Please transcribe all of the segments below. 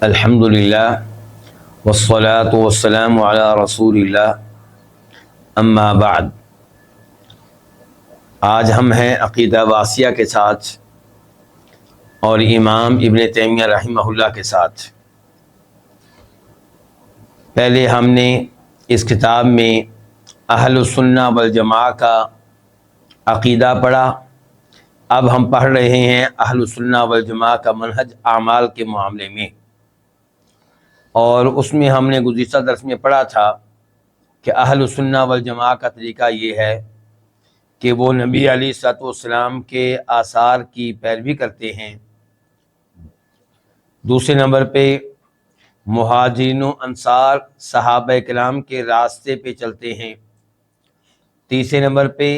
الحمد للہ والصلاة والسلام علی رسول اللہ اما بعد۔ آج ہم ہیں عقیدہ واسیہ کے ساتھ اور امام ابن تیمیہ رحمہ اللہ کے ساتھ۔ پہلے ہم نے اس کتاب میں اہل السنہ والجماعہ کا عقیدہ پڑھا، اب ہم پڑھ رہے ہیں اہل السنہ والجماعہ کا منہج اعمال کے معاملے میں، اور اس میں ہم نے گزشتہ درس میں پڑھا تھا کہ اہل السنہ والجماعہ کا طریقہ یہ ہے کہ وہ نبی علیہ الصلوۃ والسلام کے آثار کی پیروی کرتے ہیں، دوسرے نمبر پہ مہاجرین و انصار صحابہ کرام کے راستے پہ چلتے ہیں، تیسرے نمبر پہ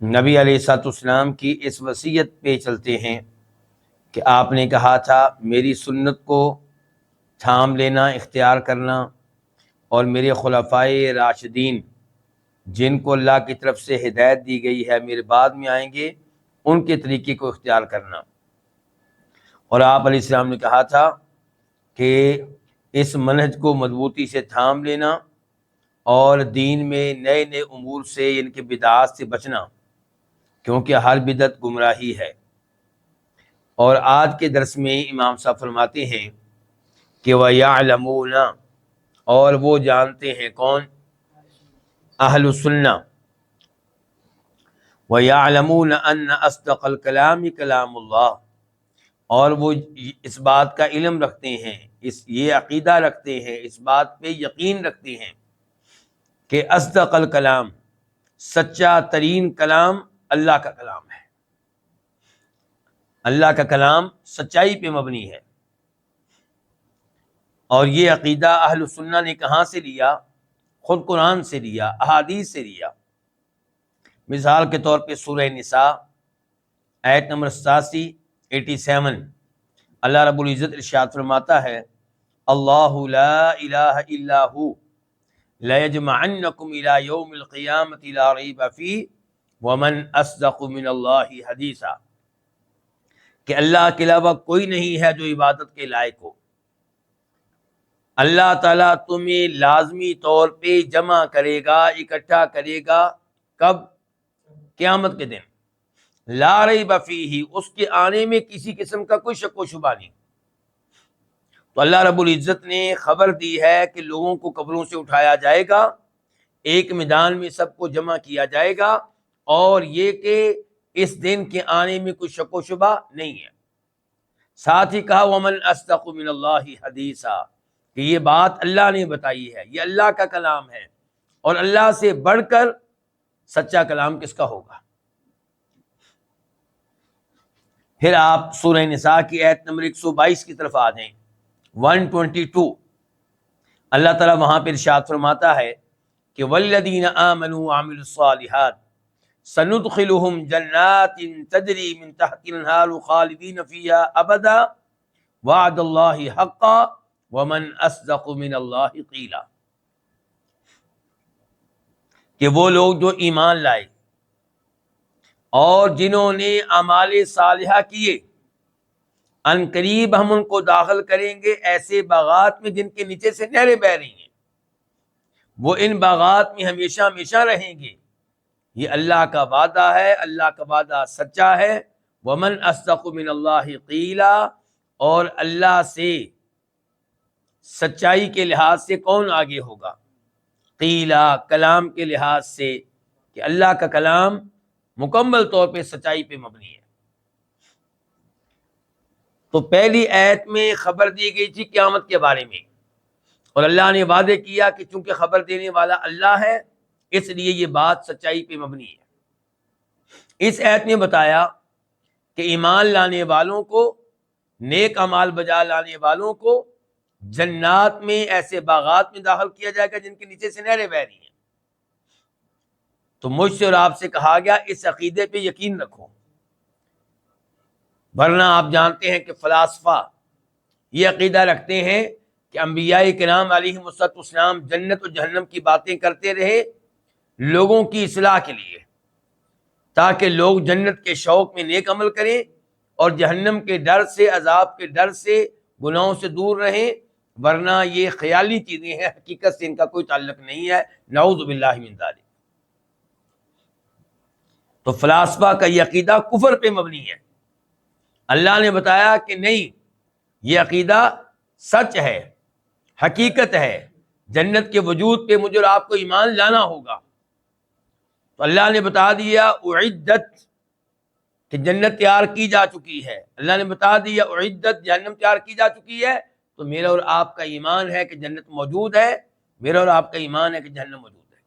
نبی علیہ الصلوۃ والسلام کی اس وصیت پہ چلتے ہیں کہ آپ نے کہا تھا میری سنت کو تھام لینا، اختیار کرنا، اور میرے خلفائے راشدین جن کو اللہ کی طرف سے ہدایت دی گئی ہے میرے بعد میں آئیں گے، ان کے طریقے کو اختیار کرنا۔ اور آپ علیہ السلام نے کہا تھا کہ اس منہج کو مضبوطی سے تھام لینا اور دین میں نئے نئے امور سے، ان کے بدعات سے بچنا، کیونکہ ہر بدعت گمراہی ہے۔ اور آج کے درس میں امام صاحب فرماتے ہیں کہ وَيَعْلَمُونَ، اور وہ جانتے ہیں، کون؟ اہل السنہ۔ وَيَعْلَمُونَ أَنَّ أَصْدَقَ الْكَلَامِ كَلَامُ اللَّهِ، اور وہ اس بات کا علم رکھتے ہیں، یہ عقیدہ رکھتے ہیں، اس بات پہ یقین رکھتے ہیں کہ اصدق الکلام، سچا ترین کلام اللہ کا کلام ہے، اللہ کا کلام سچائی پہ مبنی ہے۔ اور یہ عقیدہ اہل السنہ نے کہاں سے لیا؟ خود قرآن سے لیا، احادیث سے لیا۔ مثال کے طور پہ سورہ نساء آیت نمبر 87 اللہ رب العزت ارشاد فرماتا ہے اللہ لا الہ الا ہو لیجمعنکم الی یوم القیامۃ لا ریب فیہ ومن اصدق من اللہ حدیثا، کہ اللہ کے علاوہ کوئی نہیں ہے جو عبادت کے لائق ہو، اللہ تعالیٰ تمہیں لازمی طور پہ جمع کرے گا، اکٹھا کرے گا، کب؟ قیامت کے دن، لا ریب فیہ، اس کے آنے میں کسی قسم کا کوئی شک و شبہ نہیں۔ تو اللہ رب العزت نے خبر دی ہے کہ لوگوں کو قبروں سے اٹھایا جائے گا، ایک میدان میں سب کو جمع کیا جائے گا، اور یہ کہ اس دن کے آنے میں کوئی شک و شبہ نہیں ہے۔ ساتھ ہی کہا ومن اصدق من اللہ حدیثا، کہ یہ بات اللہ نے بتائی ہے، یہ اللہ کا کلام ہے، اور اللہ سے بڑھ کر سچا کلام کس کا ہوگا؟ پھر آپ سورہ نساء کی آیت نمبر 122 کی طرف آ جائیں، 122۔ اللہ تعالیٰ وہاں پہ ارشاد فرماتا ہے کہ والذین آمنوا وعملوا الصالحات سندخلهم جنات تجری من تحت الانہار خالدین فیہا ابدا وعد اللہ حقا ومن اصدق من اللہ قیلا، کہ وہ لوگ جو ایمان لائے اور جنہوں نے اعمال صالحہ کیے، ان قریب ہم ان کو داخل کریں گے ایسے باغات میں جن کے نیچے سے نہریں بہہ رہی ہیں، وہ ان باغات میں ہمیشہ ہمیشہ رہیں گے۔ یہ اللہ کا وعدہ ہے، اللہ کا وعدہ سچا ہے۔ ومن اصدق من اللہ قیلا، اور اللہ سے سچائی کے لحاظ سے کون آگے ہوگا؟ قیلا، کلام کے لحاظ سے، کہ اللہ کا کلام مکمل طور پہ سچائی پہ مبنی ہے۔ تو پہلی آیت میں خبر دی گئی تھی قیامت کے بارے میں، اور اللہ نے وعدے کیا کہ چونکہ خبر دینے والا اللہ ہے اس لیے یہ بات سچائی پہ مبنی ہے۔ اس آیت نے بتایا کہ ایمان لانے والوں کو، نیک اعمال بجا لانے والوں کو جنات میں، ایسے باغات میں داخل کیا جائے گا جن کے نیچے سے نہریں بہہ رہی ہیں۔ تو مجھ سے اور آپ سے کہا گیا اس عقیدے پہ یقین رکھو، ورنہ آپ جانتے ہیں کہ فلاسفہ یہ عقیدہ رکھتے ہیں کہ انبیاء کرام علیہم السلام جنت و جہنم کی باتیں کرتے رہے لوگوں کی اصلاح کے لیے، تاکہ لوگ جنت کے شوق میں نیک عمل کریں اور جہنم کے ڈر سے، عذاب کے ڈر سے گناہوں سے دور رہیں، ورنہ یہ خیالی چیزیں ہیں، حقیقت سے ان کا کوئی تعلق نہیں ہے، نعوذ باللہ من ذالک۔ تو فلاسفہ کا یہ عقیدہ کفر پہ مبنی ہے۔ اللہ نے بتایا کہ نہیں، یہ عقیدہ سچ ہے، حقیقت ہے، جنت کے وجود پہ مجھے اور آپ کو ایمان لانا ہوگا۔ تو اللہ نے بتا دیا اعدت کہ جنت تیار کی جا چکی ہے، اللہ نے بتا دیا اعدت جہنم تیار کی جا چکی ہے، تو میرا اور آپ کا ایمان ہے کہ جنت موجود ہے، میرا اور آپ کا ایمان ہے کہ جہنم موجود ہے،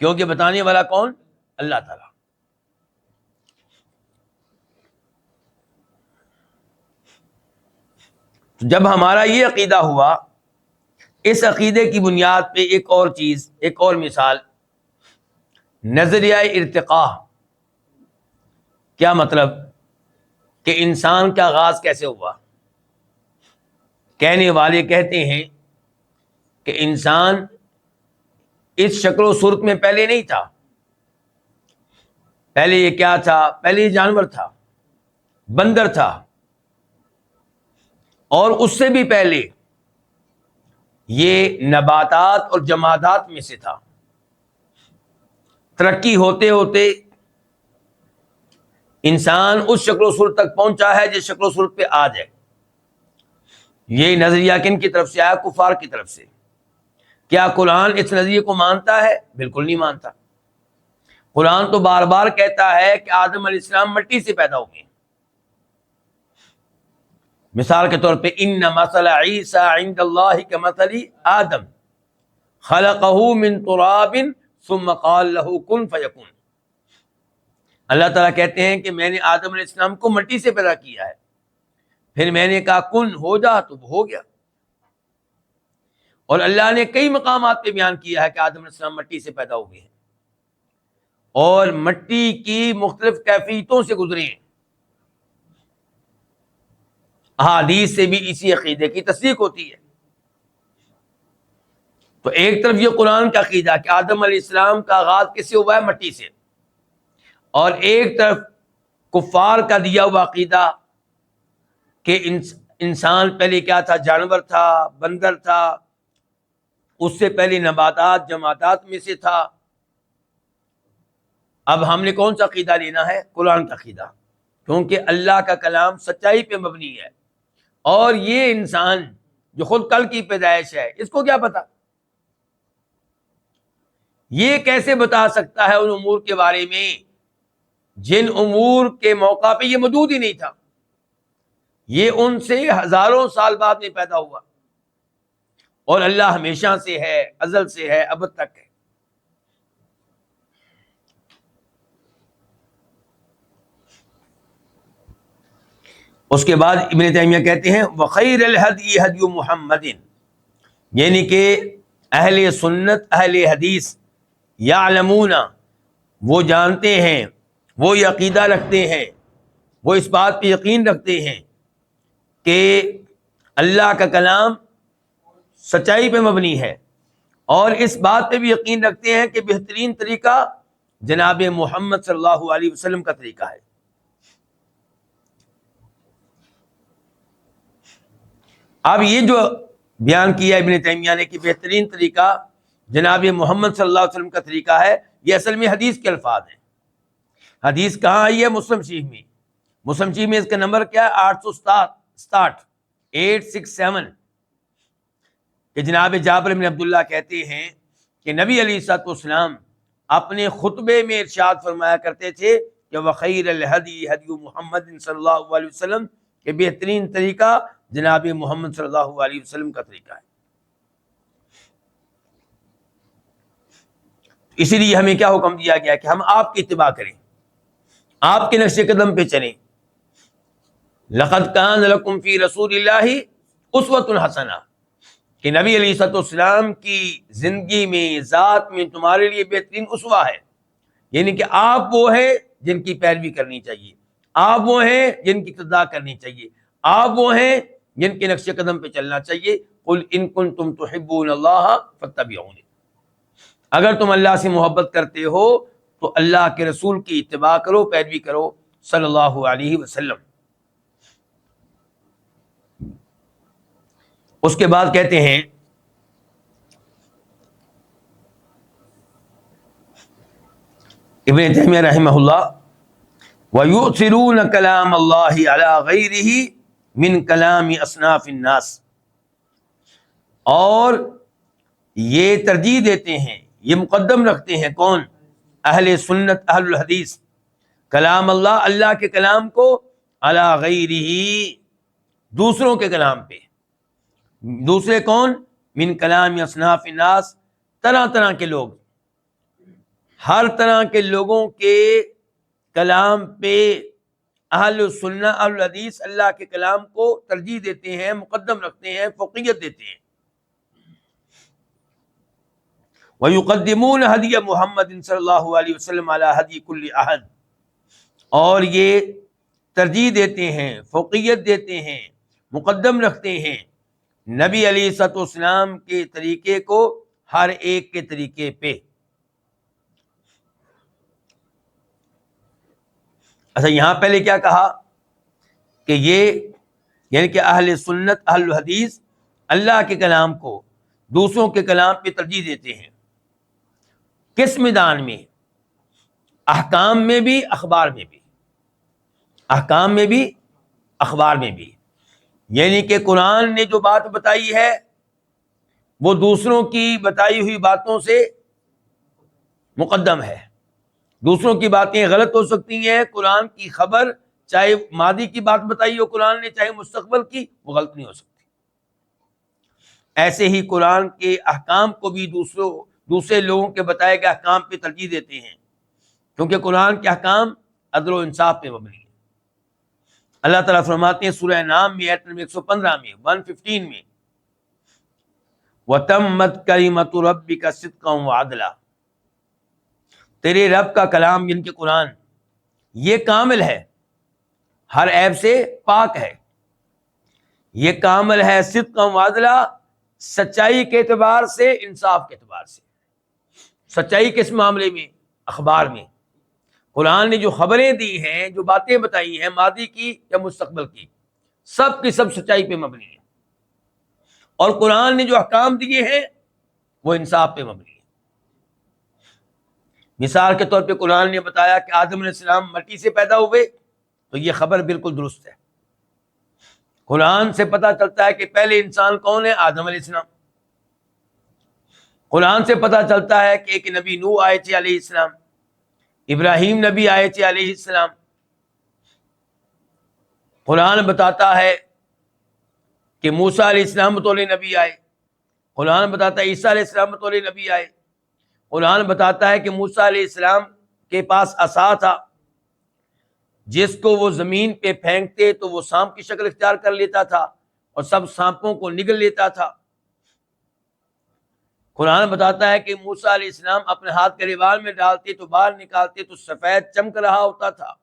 کیونکہ بتانے والا کون؟ اللہ تعالیٰ۔ تو جب ہمارا یہ عقیدہ ہوا، اس عقیدے کی بنیاد پہ ایک اور چیز، ایک اور مثال، نظریہ ارتقاء۔ کیا مطلب؟ کہ انسان کا آغاز کیسے ہوا؟ کہنے والے کہتے ہیں کہ انسان اس شکل و صورت میں پہلے نہیں تھا۔ پہلے یہ کیا تھا؟ پہلے یہ جانور تھا، بندر تھا، اور اس سے بھی پہلے یہ نباتات اور جمادات میں سے تھا۔ ترقی ہوتے ہوتے انسان اس شکل و صورت تک پہنچا ہے جس شکل و صورت پہ آج ہے۔ یہ نظریہ کن کی طرف سے آیا؟ کفار کی طرف سے۔ کیا قرآن اس نظریے کو مانتا ہے؟ بالکل نہیں مانتا۔ قرآن تو بار بار کہتا ہے کہ آدم علیہ السلام مٹی سے پیدا ہوئے ہیں۔ مثال کے طور پہ ان مثل عیسیٰ عند اللہ کمثل آدم خلقہ من تراب ثم قال له کن فیکون۔ اللہ تعالیٰ کہتے ہیں کہ میں نے آدم علیہ السلام کو مٹی سے پیدا کیا ہے، پھر میں نے کہا کن ہو جا تو وہ ہو گیا۔ اور اللہ نے کئی مقامات پہ بیان کیا ہے کہ آدم علیہ السلام مٹی سے پیدا ہوئے ہیں اور مٹی کی مختلف کیفیتوں سے گزرے ہیں۔ احادیث سے بھی اسی عقیدے کی تصدیق ہوتی ہے۔ تو ایک طرف یہ قرآن کا عقیدہ کہ آدم علیہ السلام کا آغاز کس سے ہوا ہے؟ مٹی سے، اور ایک طرف کفار کا دیا ہوا عقیدہ کہ انسان پہلے کیا تھا؟ جانور تھا، بندر تھا، اس سے پہلے نباتات جمادات میں سے تھا۔ اب ہم نے کون سا عقیدہ لینا ہے؟ قرآن کا عقیدہ، کیونکہ اللہ کا کلام سچائی پہ مبنی ہے، اور یہ انسان جو خود کل کی پیدائش ہے، اس کو کیا پتا؟ یہ کیسے بتا سکتا ہے ان امور کے بارے میں جن امور کے موقع پہ یہ موجود ہی نہیں تھا؟ یہ ان سے ہزاروں سال بعد میں پیدا ہوا، اور اللہ ہمیشہ سے ہے، ازل سے ہے، ابد تک ہے۔ اس کے بعد ابن تیمیہ کہتے ہیں وَخَيْرَ الْهَدْيِ هَدْيُ مُحَمَّدٍ، یعنی کہ اہل سنت، اہل حدیث یعلمون، وہ جانتے ہیں، وہ یہ عقیدہ رکھتے ہیں، وہ اس بات پہ یقین رکھتے ہیں کہ اللہ کا کلام سچائی پہ مبنی ہے، اور اس بات پہ بھی یقین رکھتے ہیں کہ بہترین طریقہ جناب محمد صلی اللہ علیہ وسلم کا طریقہ ہے۔ اب یہ جو بیان کیا ابن تیمیہ نے کہ بہترین طریقہ جناب محمد صلی اللہ علیہ وسلم کا طریقہ ہے، یہ اصل میں حدیث کے الفاظ ہیں۔ حدیث کہاں آئی ہے؟ مسلم شریف میں۔ مسلم شریف میں اس کا نمبر کیا ہے؟ 867 867، کہ جناب جابر بن عبداللہ کہتے ہیں کہ نبی علیہ الصلوۃ والسلام اپنے خطبے میں ارشاد فرمایا کرتے تھے کہ وخیر الہدی ہدی محمد صلی اللہ علیہ وسلم، کہ بہترین طریقہ جناب محمد صلی اللہ علیہ وسلم کا طریقہ ہے۔ اسی لیے ہمیں کیا حکم دیا گیا کہ ہم آپ کی اتباع کریں، آپ کے نقش قدم پہ چلیں۔ لقد کان لکم فی رسول اللہ اسوۃ حسنہ، کہ نبی علیہ الصلوۃ والسلام کی زندگی میں، ذات میں تمہارے لیے بہترین اسوہ ہے، یعنی کہ آپ وہ ہیں جن کی پیروی کرنی چاہیے، آپ وہ ہیں جن کی اقتداء کرنی چاہیے، آپ وہ ہیں جن کے نقش قدم پہ چلنا چاہیے۔ قل ان کنتم تحبون اللہ فاتبعونی، اگر تم اللہ سے محبت کرتے ہو تو اللہ کے رسول کی اتباع کرو، پیروی کرو صلی اللہ علیہ وسلم۔ اس کے بعد کہتے ہیں ابن تیمیہ رحمہ اللہ وَيُؤْثِرُونَ كَلَامَ اللَّهِ عَلَى غَيْرِهِ مِنْ كَلَامِ أَصْنَافِ النَّاسِ، اور یہ ترجیح دیتے ہیں، یہ مقدم رکھتے ہیں کون؟ اہل سنت، اہل الحدیث، کلام اللہ، اللہ کے کلام کو علی غیرہ، دوسروں کے کلام پہ۔ دوسرے کون؟ من کلام اصناف الناس، طرح طرح کے لوگ، ہر طرح کے لوگوں کے کلام پہ اہل سنہ اہل الحدیث اللہ کے کلام کو ترجیح دیتے ہیں، مقدم رکھتے ہیں، فوقیت دیتے ہیں۔ وَيُقَدِّمُونَ هَدْيَ مُحَمَّدٍ صلی اللہ علیہ وسلم علی ہدی کل احد، اور یہ ترجیح دیتے ہیں، فوقیت دیتے ہیں، مقدم رکھتے ہیں نبی علیہ الصلوۃ والسلام کے طریقے کو ہر ایک کے طریقے پہ۔ اچھا، یہاں پہلے کیا کہا کہ یہ یعنی کہ اہل سنت اہل الحدیث اللہ کے کلام کو دوسروں کے کلام پہ ترجیح دیتے ہیں۔ کس میدان میں؟ احکام میں بھی، اخبار میں بھی، احکام میں بھی، اخبار میں بھی۔ یعنی کہ قرآن نے جو بات بتائی ہے وہ دوسروں کی بتائی ہوئی باتوں سے مقدم ہے۔ دوسروں کی باتیں غلط ہو سکتی ہیں، قرآن کی خبر چاہے ماضی کی بات بتائی ہو قرآن نے، چاہے مستقبل کی، وہ غلط نہیں ہو سکتی۔ ایسے ہی قرآن کے احکام کو بھی دوسرے لوگوں کے بتائے گئے احکام پہ ترجیح دیتے ہیں، کیونکہ قرآن کے احکام عدل و انصاف پہ مبنی ہے۔ اللہ تعالیٰ فرماتے ہیں سورہ انعام میں آیت نمبر 115 میں 115 میں وَتَمَّتْ كَلِمَةُ رَبِّكَ صِدْقًا وَعَدْلًا، تیرے رب کا کلام یعنی کہ قرآن یہ کامل ہے، ہر عیب سے پاک ہے، یہ کامل ہے صدقاً وعدلا، سچائی کے اعتبار سے، انصاف کے اعتبار سے۔ سچائی کس معاملے میں؟ اخبار میں۔ قرآن نے جو خبریں دی ہیں، جو باتیں بتائی ہیں ماضی کی یا مستقبل کی، سب کی سب سچائی پہ مبنی ہے، اور قرآن نے جو احکام دیے ہیں وہ انصاف پہ مبنی ہے۔ مثال کے طور پہ قرآن نے بتایا کہ آدم علیہ السلام مٹی سے پیدا ہوئے، تو یہ خبر بالکل درست ہے۔ قرآن سے پتہ چلتا ہے کہ پہلے انسان کون ہے؟ آدم علیہ السلام۔ قرآن سے پتہ چلتا ہے کہ ایک نبی نوح آئے تھے علیہ السلام، ابراہیم نبی آئے تھے علیہ السلام۔ قرآن بتاتا ہے کہ موسیٰ علیہ السلام بطور نبی آئے، قرآن بتاتا ہے عیسیٰ علیہ السلام بطور نبی آئے، قرآن بتاتا ہے کہ موسیٰ علیہ السلام کے پاس عصا تھا، جس کو وہ زمین پہ پھینکتے تو وہ سانپ کی شکل اختیار کر لیتا تھا اور سب سانپوں کو نگل لیتا تھا۔ قرآن بتاتا ہے کہ موسیٰ علیہ السلام اپنے ہاتھ گریبان میں ڈالتے تو باہر نکالتے تو سفید چمک رہا ہوتا تھا،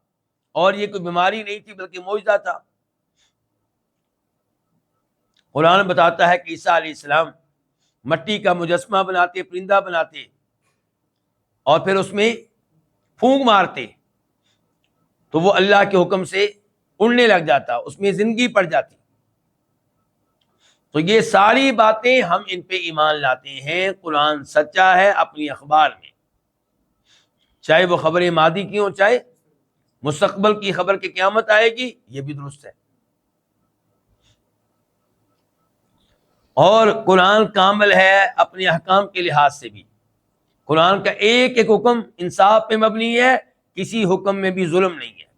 اور یہ کوئی بیماری نہیں تھی بلکہ معجزہ تھا۔ قرآن بتاتا ہے کہ عیسیٰ علیہ السلام مٹی کا مجسمہ بناتے، پرندہ بناتے، اور پھر اس میں پھونک مارتے تو وہ اللہ کے حکم سے اڑنے لگ جاتا، اس میں زندگی پڑ جاتی۔ تو یہ ساری باتیں ہم ان پہ ایمان لاتے ہیں۔ قرآن سچا ہے اپنی اخبار میں، چاہے وہ خبریں ماضی کی ہوں، چاہے مستقبل کی خبر کہ قیامت آئے گی، یہ بھی درست ہے۔ اور قرآن کامل ہے اپنے احکام کے لحاظ سے بھی۔ قرآن کا ایک ایک حکم انصاف پہ مبنی ہے، کسی حکم میں بھی ظلم نہیں ہے۔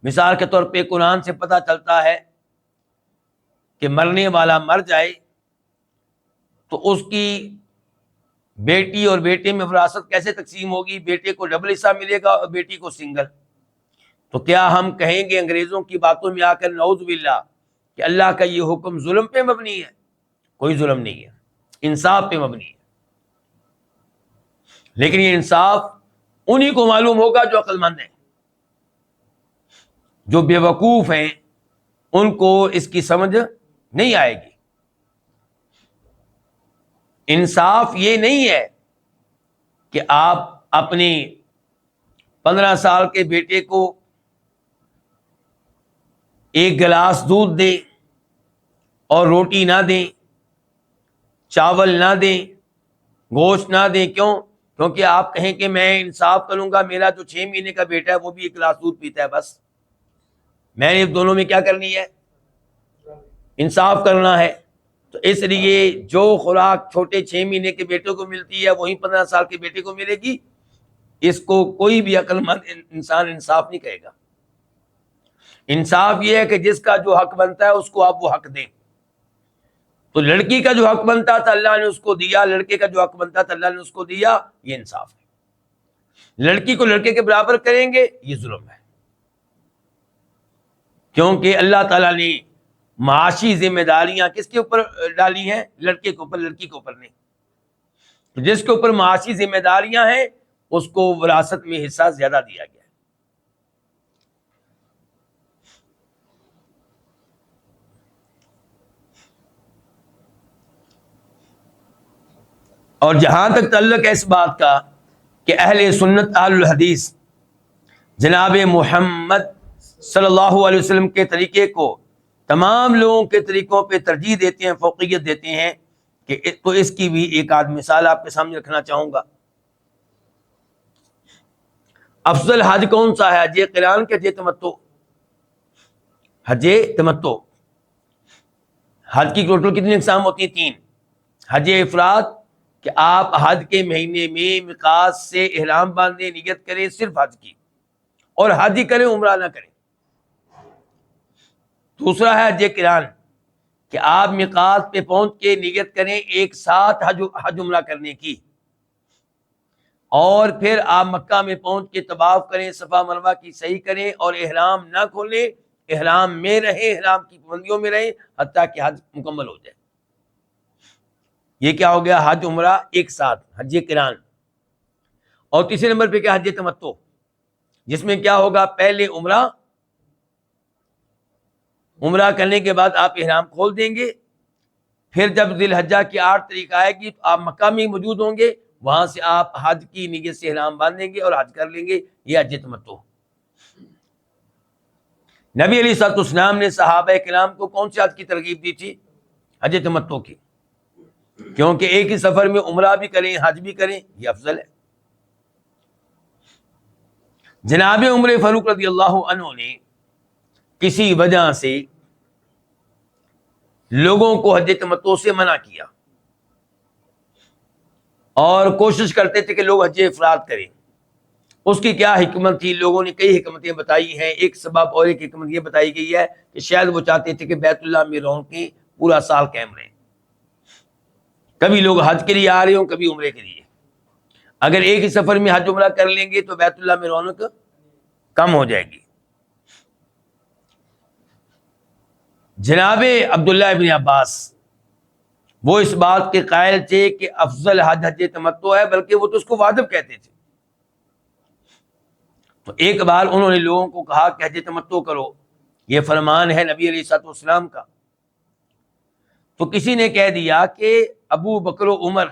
مثال کے طور پہ قرآن سے پتہ چلتا ہے کہ مرنے والا مر جائے تو اس کی بیٹی اور بیٹے میں وراثت کیسے تقسیم ہوگی؟ بیٹے کو ڈبل حصہ ملے گا اور بیٹی کو سنگل۔ تو کیا ہم کہیں گے انگریزوں کی باتوں میں آ کر نعوذ باللہ کہ اللہ کا یہ حکم ظلم پہ مبنی ہے؟ کوئی ظلم نہیں ہے، انصاف پہ مبنی ہے۔ لیکن یہ انصاف انہی کو معلوم ہوگا جو عقل مند ہیں، جو بے وقوف ہیں ان کو اس کی سمجھ نہیں آئے گی۔ انصاف یہ نہیں ہے کہ آپ اپنی 15 سال کے بیٹے کو ایک گلاس دودھ دیں اور روٹی نہ دیں، چاول نہ دیں، گوشت نہ دیں. کیوں؟ کیونکہ آپ کہیں کہ میں انصاف کروں گا، میرا جو 6 مہینے کا بیٹا ہے وہ بھی 1 گلاس دودھ پیتا ہے، بس میں نے دونوں میں کیا کرنی ہے؟ انصاف کرنا ہے. تو اس لیے جو خوراک چھوٹے 6 مہینے کے بیٹے کو ملتی ہے وہی 15 سال کے بیٹے کو ملے گی. اس کو کوئی بھی عقل مند انسان انصاف نہیں کہے گا. انصاف یہ ہے کہ جس کا جو حق بنتا ہے اس کو آپ وہ حق دیں. تو لڑکی کا جو حق بنتا تھا اللہ نے اس کو دیا، لڑکے کا جو حق بنتا تھا اللہ نے اس کو دیا. یہ انصاف ہے. لڑکی کو لڑکے کے برابر کریں گے یہ ظلم ہے، کیونکہ اللہ تعالیٰ نے معاشی ذمہ داریاں کس کے اوپر ڈالی ہیں؟ لڑکے کے اوپر، لڑکی کے اوپر نہیں. جس کے اوپر معاشی ذمہ داریاں ہیں اس کو وراثت میں حصہ زیادہ دیا گیا ہے. اور جہاں تک تعلق ہے اس بات کا کہ اہل سنت اہل الحدیث جناب محمد صلی اللہ علیہ وسلم کے طریقے کو تمام لوگوں کے طریقوں پہ ترجیح دیتے ہیں، فوقیت دیتے ہیں، کہ تو اس کی بھی ایک آدھ مثال آپ کے سامنے رکھنا چاہوں گا. افضل حج کون سا ہے؟ حج قران کے حج تمتع؟ حج تمتع. حج کی ٹوٹل کتنی اقسام ہوتی ہیں؟ 3. حج افراد کہ آپ حج کے مہینے میں میقات سے احرام باندھیں، نیت کریں صرف حج کی، اور حج ہی کریں، عمرہ نہ کریں. دوسرا ہے حج قران کہ آپ میقات پہ پہنچ کے نیت کریں ایک ساتھ حج عمرہ کرنے کی، اور پھر آپ مکہ میں پہنچ کے طواف کریں، صفا مروہ کی سعی کریں، اور احرام نہ کھولیں، احرام میں رہیں، احرام کی پابندیوں میں رہیں حتیٰ کہ حج مکمل ہو جائے. یہ کیا ہو گیا؟ حج عمرہ ایک ساتھ، حج قران. اور تیسرے نمبر پہ کیا؟ حج تمتع، جس میں کیا ہوگا؟ پہلے عمرہ کرنے کے بعد آپ احرام کھول دیں گے، پھر جب ذی الحجہ کی 8 تاریخ آئے گی تو آپ مکہ میں موجود ہوں گے، وہاں سے آپ حج کی نیت سے احرام باندھیں گے اور حج کر لیں گے. یہ حج تمتع. نبی علیہ الصلوۃ والسلام نے صحابہ کرام کو کون سے حج کی ترغیب دی تھی؟ حج تمتع کی، کیونکہ ایک ہی سفر میں عمرہ بھی کریں حج بھی کریں یہ افضل ہے. جناب عمر فاروق رضی اللہ عنہ نے کسی وجہ سے لوگوں کو حج تمتع سے منع کیا اور کوشش کرتے تھے کہ لوگ حج افراد کریں. اس کی کیا حکمت تھی؟ لوگوں نے کئی حکمتیں بتائی ہیں. ایک سبب اور ایک حکمت یہ بتائی گئی ہے کہ شاید وہ چاہتے تھے کہ بیت اللہ میں رونقیں پورا سال قائم رہیں. کبھی لوگ حج کے لیے آ رہے ہوں، کبھی عمرے کے لیے. اگر ایک ہی سفر میں حج عمرہ کر لیں گے تو بیت اللہ میں رونق کم ہو جائے گی. جناب عبداللہ ابن عباس وہ اس بات کے قائل تھے کہ افضل حج حج تمتع ہے، بلکہ وہ تو اس کو واجب کہتے تھے. تو ایک بار انہوں نے لوگوں کو کہا کہ حج تمتع کرو، یہ فرمان ہے نبی علیہ الصلوۃ والسلام کا. تو کسی نے کہہ دیا کہ ابو بکر و عمر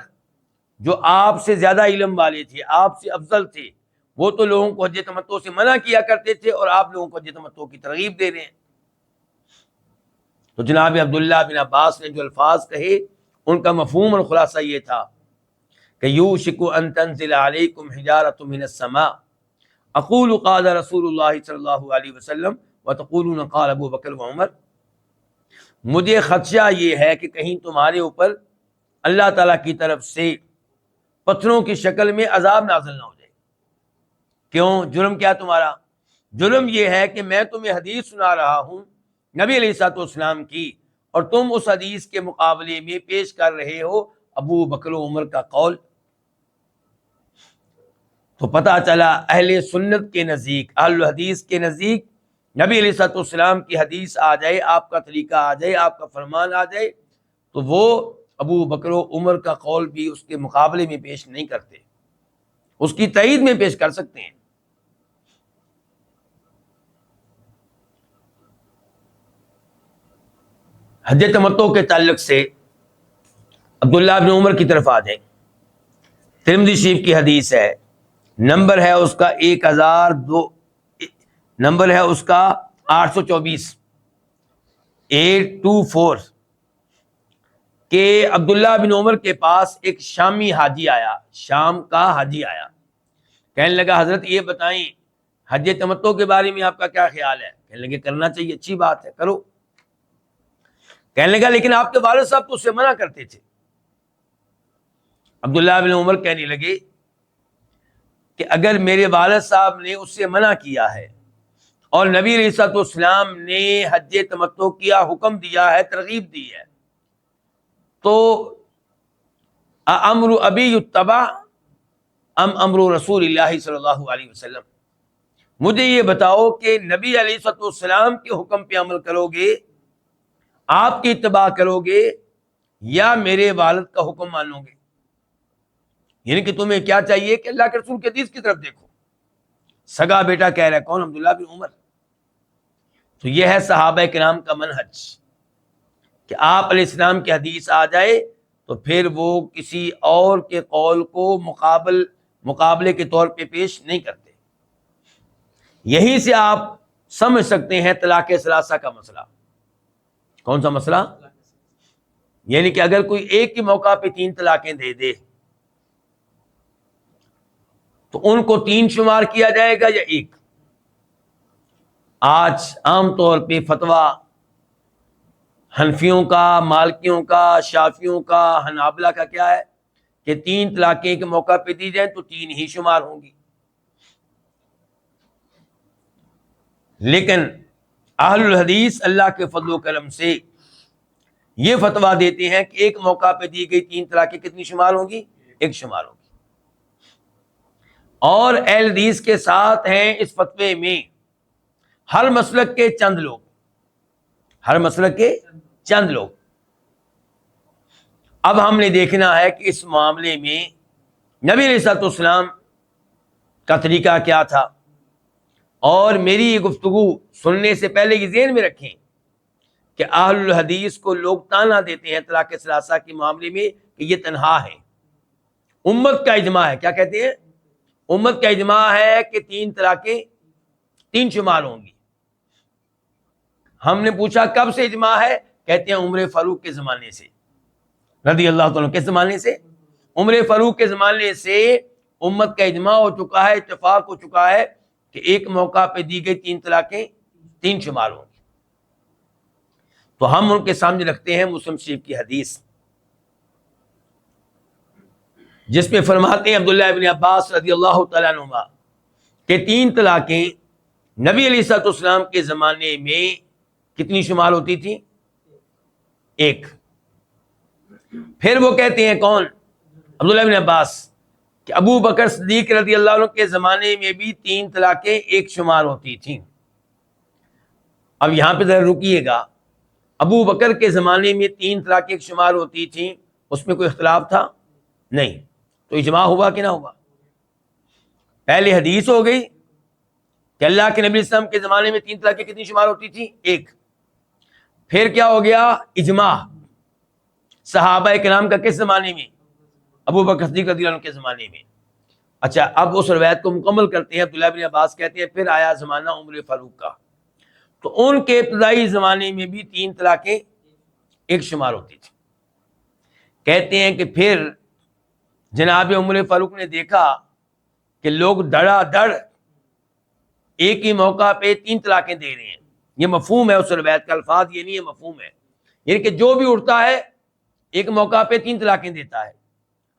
جو آپ سے زیادہ علم والے تھے، آپ سے افضل تھے، وہ تو لوگوں کو حج تمتع سے منع کیا کرتے تھے اور آپ لوگوں کو حج تمتع کی ترغیب دے رہے ہیں. تو جناب عبداللہ بن عباس نے جو الفاظ کہے ان کا مفہوم اور خلاصہ یہ تھا کہ یوشک ان تنزل علیکم حجارۃ من السماء اقول قال رسول اللہ صلی اللہ علیہ وسلم وتقولون قال ابو بکر و عمر. مجھے خدشہ یہ ہے کہ کہیں تمہارے اوپر اللہ تعالیٰ کی طرف سے پتھروں کی شکل میں عذاب نازل نہ ہو جائے. کیوں؟ جرم کیا تمہارا؟ جرم یہ ہے کہ میں تمہیں حدیث سنا رہا ہوں نبی علیہ الصلوۃ والسلام کی، اور تم اس حدیث کے مقابلے میں پیش کر رہے ہو ابو بکر و عمر کا قول. تو پتہ چلا اہل سنت کے نزدیک، اہل الحدیث کے نزدیک نبی علیہ الصلوۃ والسلام کی حدیث آ جائے، آپ کا طریقہ آ جائے، آپ کا فرمان آ جائے، تو وہ ابو بکر و عمر کا قول بھی اس کے مقابلے میں پیش نہیں کرتے، اس کی تائید میں پیش کر سکتے ہیں. حج تمتع کے تعلق سے عبداللہ بن عمر کی طرف آ جائیں. ترمذی شریف کی حدیث ہے، نمبر ہے اس کا 1002، نمبر ہے اس کا 824، 824. کہ عبداللہ بن عمر کے پاس ایک شامی حاجی آیا، شام کا حاجی آیا، کہنے لگا حضرت یہ بتائیں حج تمتع کے بارے میں آپ کا کیا خیال ہے؟ کہنے لگے کرنا چاہیے، اچھی بات ہے، کرو۔ کہنے لگا لیکن آپ کے والد صاحب تو اس سے منع کرتے تھے۔ عبداللہ بن عمر کہنے لگے کہ اگر میرے والد صاحب نے اس سے منع کیا ہے اور نبی علیہ الصلوۃ والسلام نے حج تمتع کیا حکم دیا ہے، ترغیب دی ہے، تو امر ابی یتبع ام امر رسول اللہ صلی اللہ علیہ وسلم، مجھے یہ بتاؤ کہ نبی علیہ الصلوۃ والسلام کے حکم پہ عمل کرو گے، آپ کی اتباع کرو گے، یا میرے والد کا حکم مانو گے؟ یعنی کہ تمہیں کیا چاہیے کہ اللہ کے رسول کے حدیث کی طرف دیکھو۔ سگا بیٹا کہہ رہا ہے، کون؟ عبداللہ بن عمر۔ تو یہ ہے صحابہ کرام کا منہج کہ آپ علیہ السلام کی حدیث آ جائے تو پھر وہ کسی اور کے قول کو مقابلے کے طور پہ پیش نہیں کرتے۔ یہیں سے آپ سمجھ سکتے ہیں طلاق ثلاثہ کا مسئلہ۔ کون سا مسئلہ؟ یعنی کہ اگر کوئی ایک ہی موقع پہ 3 طلاقیں دے دے تو ان کو 3 شمار کیا جائے گا یا 1؟ آج عام طور پہ فتویٰ حنفیوں کا، مالکیوں کا، شافیوں کا، حنابلہ کا کیا ہے کہ 3 طلاقیں کے موقع پہ دی جائیں تو 3 ہی شمار ہوں گی۔ لیکن اہل الحدیث اللہ کے فضل و کرم سے یہ فتویٰ دیتے ہیں کہ ایک موقع پہ دی گئی 3 طلاقیں کتنی شمار ہوں گی؟ 1 شمار ہوگی۔ اور اہل حدیث کے ساتھ ہیں اس فتوے میں ہر مسلک کے چند لوگ، ہر مسلک کے چند لوگ۔ اب ہم نے دیکھنا ہے کہ اس معاملے میں نبی علیہ الصلوۃ والسلام کا طریقہ کیا تھا، اور میری یہ گفتگو سننے سے پہلے یہ ذہن میں رکھیں کہ اہل الحدیث کو لوگ تانا دیتے ہیں طلاق ثلاثہ کے معاملے میں کہ یہ تنہا ہے۔ امت کا اجماع ہے، کیا کہتے ہیں؟ امت کا اجماع ہے کہ 3 طلاقیں 3 شمار ہوں گی۔ ہم نے پوچھا کب سے اجماع ہے؟ کہتے ہیں عمر فاروق کے زمانے سے، رضی اللہ تعالیٰ کے زمانے سے، عمر فاروق کے زمانے سے امت کا اجماع ہو چکا ہے، اتفاق ہو چکا ہے کہ ایک موقع پہ دی گئی 3 طلاقیں 3 شمار ہوں گی۔ تو ہم ان کے سامنے رکھتے ہیں مسلم شریف کی حدیث، جس میں فرماتے ہیں عبداللہ ابن عباس رضی اللہ تعالیٰ عنہما کہ 3 طلاقیں نبی علیہ الصلوۃ والسلام کے زمانے میں کتنی شمار ہوتی تھی؟ 1۔ پھر وہ کہتے ہیں کون؟ عبداللہ ابن عباس کہ ابو بکر صدیق رضی اللہ عنہ کے زمانے میں بھی 3 طلاقیں 1 شمار ہوتی تھیں۔ اب یہاں پہ ذرا رکیے گا، ابو بکر کے زمانے میں 3 طلاقیں 1 شمار ہوتی تھیں، اس میں کوئی اختلاف تھا؟ نہیں۔ تو اجماع ہوا کہ نہ ہوا؟ پہلے حدیث ہو گئی کہ اللہ کے نبی اسلام کے زمانے میں 3 طلاقیں کتنی شمار ہوتی تھی؟ 1۔ پھر کیا ہو گیا؟ اجماع صحابہ کرام کا کس زمانے میں؟ ابو بکر صدیق رضی اللہ عنہ کے زمانے میں۔ اچھا، اب اس روایت کو مکمل کرتے ہیں۔ عبداللہ بن عباس کہتے ہیں پھر آیا زمانہ عمر فاروق کا، تو ان کے ابتدائی زمانے میں بھی 3 طلاقیں 1 شمار ہوتی تھی۔ کہتے ہیں کہ پھر جناب عمر فاروق نے دیکھا کہ لوگ دڑا دڑ ایک ہی موقع پہ 3 طلاقیں دے رہے ہیں۔ یہ مفہوم ہے اس روایت کا، الفاظ یہ نہیں ہے، مفہوم ہے، یعنی کہ جو بھی اٹھتا ہے ایک موقع پہ 3 طلاقیں دیتا ہے،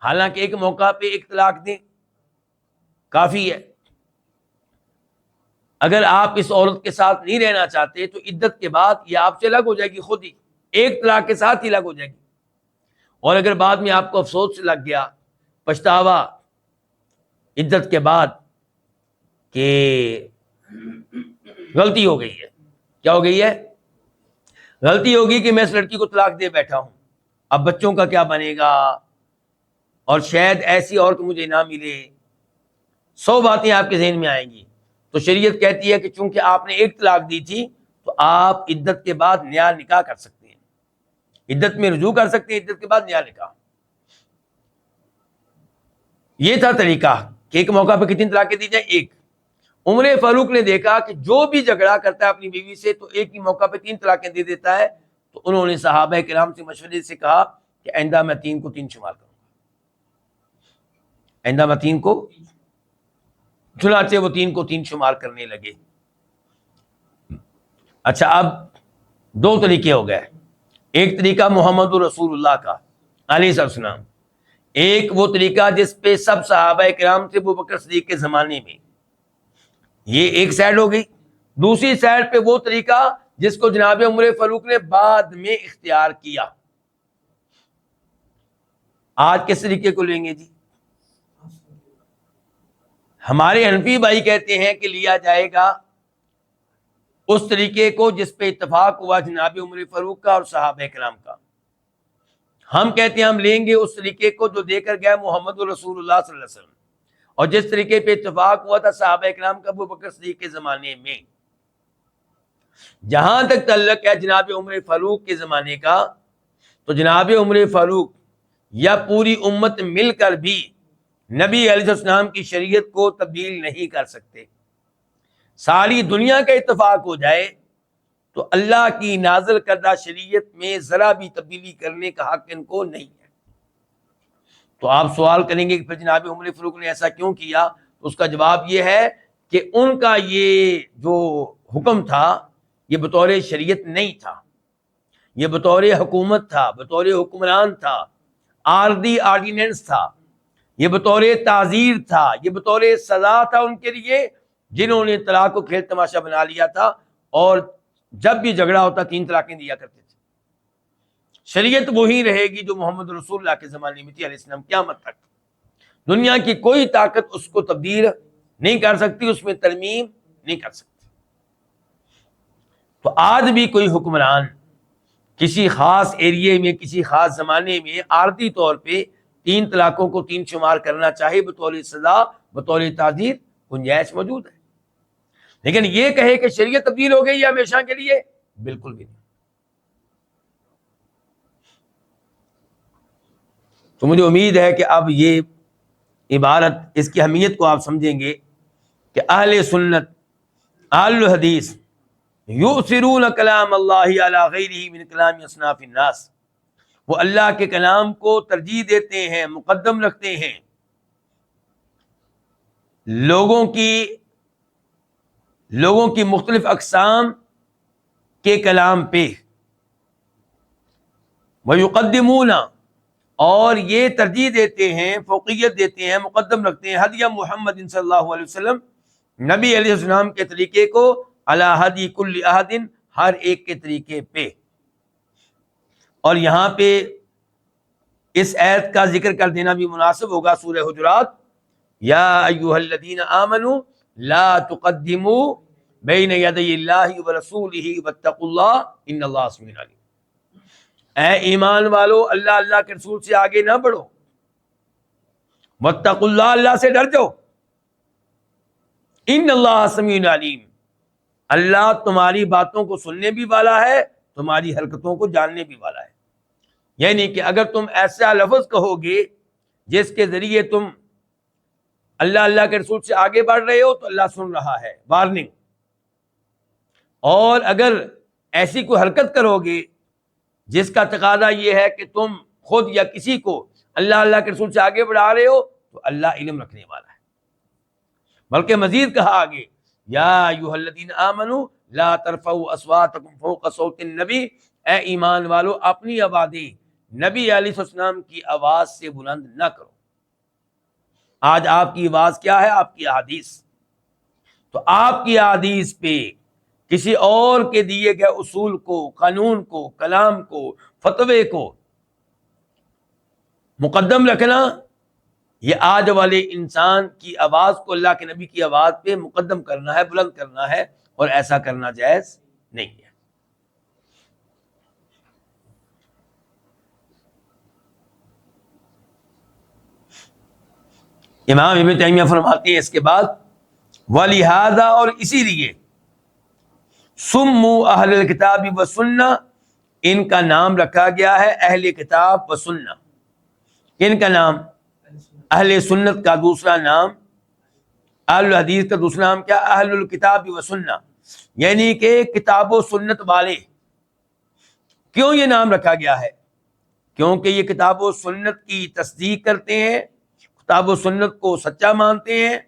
حالانکہ ایک موقع پہ 1 طلاق دیں کافی ہے۔ اگر آپ اس عورت کے ساتھ نہیں رہنا چاہتے تو عدت کے بعد یہ آپ سے الگ ہو جائے گی، خود ہی 1 طلاق کے ساتھ ہی الگ ہو جائے گی۔ اور اگر بعد میں آپ کو افسوس لگ گیا، پچھتاوا عدت کے بعد کہ غلطی ہو گئی ہے، کیا ہو گئی ہے؟ غلطی ہوگی کہ میں اس لڑکی کو طلاق دے بیٹھا ہوں، اب بچوں کا کیا بنے گا، اور شاید ایسی عورت مجھے نہ ملے، 100 باتیں آپ کے ذہن میں آئیں گی۔ تو شریعت کہتی ہے کہ چونکہ آپ نے 1 طلاق دی تھی تو آپ عدت کے بعد نیا نکاح کر سکتے ہیں، عدت میں رجوع کر سکتے ہیں، عدت کے بعد نیا نکاح۔ یہ تھا طریقہ کہ ایک موقع پہ کتنی طلاقیں دی جائیں؟ 1۔ عمر فاروق نے دیکھا کہ جو بھی جھگڑا کرتا ہے اپنی بیوی سے تو ایک ہی موقع پہ 3 طلاقیں دے دیتا ہے، تو انہوں نے صحابہ کرام سے مشورے سے کہا کہ آئندہ میں 3 کو 3 شمار کروں گا، آئندہ میں 3 کو، چنانچہ وہ 3 کو 3 شمار کرنے لگے۔ اچھا، اب 2 طریقے ہو گئے، ایک طریقہ محمد رسول اللہ کا علیہ السلام، ایک وہ طریقہ جس پہ سب صحابہ کرام تھے ابو بکر صدیق کے زمانے میں، یہ ایک سائڈ ہو گئی۔ دوسری سائڈ پہ وہ طریقہ جس کو جناب عمر فاروق نے بعد میں اختیار کیا۔ آج کس طریقے کو لیں گے جی؟ ہمارے حنفی بھائی کہتے ہیں کہ لیا جائے گا اس طریقے کو جس پہ اتفاق ہوا جناب عمر فاروق کا اور صحابہ کرام کا۔ ہم کہتے ہیں ہم لیں گے اس طریقے کو جو دے کر گیا محمد رسول اللہ صلی اللہ علیہ وسلم، اور جس طریقے پہ اتفاق ہوا تھا صحابہ کرام کا ابو بکر صدیق کے زمانے میں۔ جہاں تک تعلق ہے جناب عمر فاروق کے زمانے کا، تو جناب عمر فاروق یا پوری امت مل کر بھی نبی علیہ السلام کی شریعت کو تبدیل نہیں کر سکتے۔ ساری دنیا کا اتفاق ہو جائے تو اللہ کی نازل کردہ شریعت میں ذرا بھی تبدیلی کرنے کا حق ان کو نہیں ہے۔ تو آپ سوال کریں گے کہ پھر جناب عمر فاروق نے ایسا کیوں کیا؟ تو اس کا جواب یہ ہے کہ ان کا یہ جو حکم تھا یہ بطور شریعت نہیں تھا، یہ بطور حکومت تھا، بطور حکمران تھا، عارضی آرڈیننس تھا، یہ بطور تعزیر تھا، یہ بطور سزا تھا ان کے لیے جنہوں نے طلاق کو کھیل تماشا بنا لیا تھا، اور جب بھی جھگڑا ہوتا 3 طلاقیں دیا کرتے تھے۔ شریعت وہی رہے گی جو محمد رسول اللہ کے زمانے میں تھی علیہ السلام، قیامت تک دنیا کی کوئی طاقت اس کو تبدیل نہیں کر سکتی، اس میں ترمیم نہیں کر سکتی۔ تو آج بھی کوئی حکمران کسی خاص ایریے میں کسی خاص زمانے میں عارضی طور پہ 3 طلاقوں کو 3 شمار کرنا چاہے بطور سزا، بطور تعزیر، گنجائش موجود ہے، لیکن یہ کہے کہ شریعت تبدیل ہو گئی ہے ہمیشہ کے لیے، بالکل بھی نہیں۔ تو مجھے امید ہے کہ اب یہ عبارت، اس کی اہمیت کو آپ سمجھیں گے کہ اہل سنت، اہل الحدیث یؤثرون کلام اللہ علی غیرہ من کلام اصناف الناس، وہ اللہ کے کلام کو ترجیح دیتے ہیں، مقدم رکھتے ہیں لوگوں کی مختلف اقسام کے کلام پہ، ویقدمون، اور یہ ترجیح دیتے ہیں، فوقیت دیتے ہیں، مقدم رکھتے ہیں ہدی محمد صلی اللہ علیہ وسلم، نبی علیہ السلام کے طریقے کو، علی ہدی کل احد، ہر ایک کے طریقے پہ۔ اور یہاں پہ اس آیت کا ذکر کر دینا بھی مناسب ہوگا، سورہ حجرات، یا ایھا الذین آمنوا لا تقدموا بین یدی اللہ ورسولہ واتقوا اللہ ان اللہ سمیع علیم۔ اے ایمان والو، اللہ کے رسول سے آگے نہ بڑھو، واتقوا اللہ، اللہ سے ڈر جاؤ، ان اللہ سمیع علیم، اللہ تمہاری باتوں کو سننے بھی والا ہے، تمہاری حرکتوں کو جاننے بھی والا ہے۔ یعنی کہ اگر تم ایسا لفظ کہو گے جس کے ذریعے تم اللہ کے رسول سے آگے بڑھ رہے ہو تو اللہ سن رہا ہے، وارننگ۔ اور اگر ایسی کوئی حرکت کرو گے جس کا تقاضا یہ ہے کہ تم خود یا کسی کو اللہ کے رسول سے آگے بڑھا رہے ہو، تو اللہ علم رکھنے والا ہے۔ بلکہ مزید کہا آگے، یا ایھا الذین آمنوا لا ترفعوا اصواتکم فوق صوت النبی، اے ایمان والو اپنی آوازیں نبی علیہ السلام کی آواز سے بلند نہ کرو۔ آج آپ کی آواز کیا ہے؟ آپ کی احادیث۔ تو آپ کی احادیث پہ کسی اور کے دیے گئے اصول کو، قانون کو، کلام کو، فتوے کو مقدم رکھنا، یہ آج والے انسان کی آواز کو اللہ کے نبی کی آواز پہ مقدم کرنا ہے، بلند کرنا ہے، اور ایسا کرنا جائز نہیں ہے۔ امام ابن تیمیہ فرماتے ہیں اس کے بعد، وَلِهَذَا، اور اسی لیے، سموا اہل الکتاب والسنہ، ان کا نام رکھا گیا ہے اہل کتاب و سنہ۔ ان کا نام اہل سنت کا دوسرا نام، اہل الحدیث کا دوسرا نام کیا؟ اہل الکتاب و سنہ، یعنی کہ کتاب و سنت والے۔ کیوں یہ نام رکھا گیا ہے؟ کیونکہ یہ کتاب و سنت کی تصدیق کرتے ہیں، کتاب و سنت کو سچا مانتے ہیں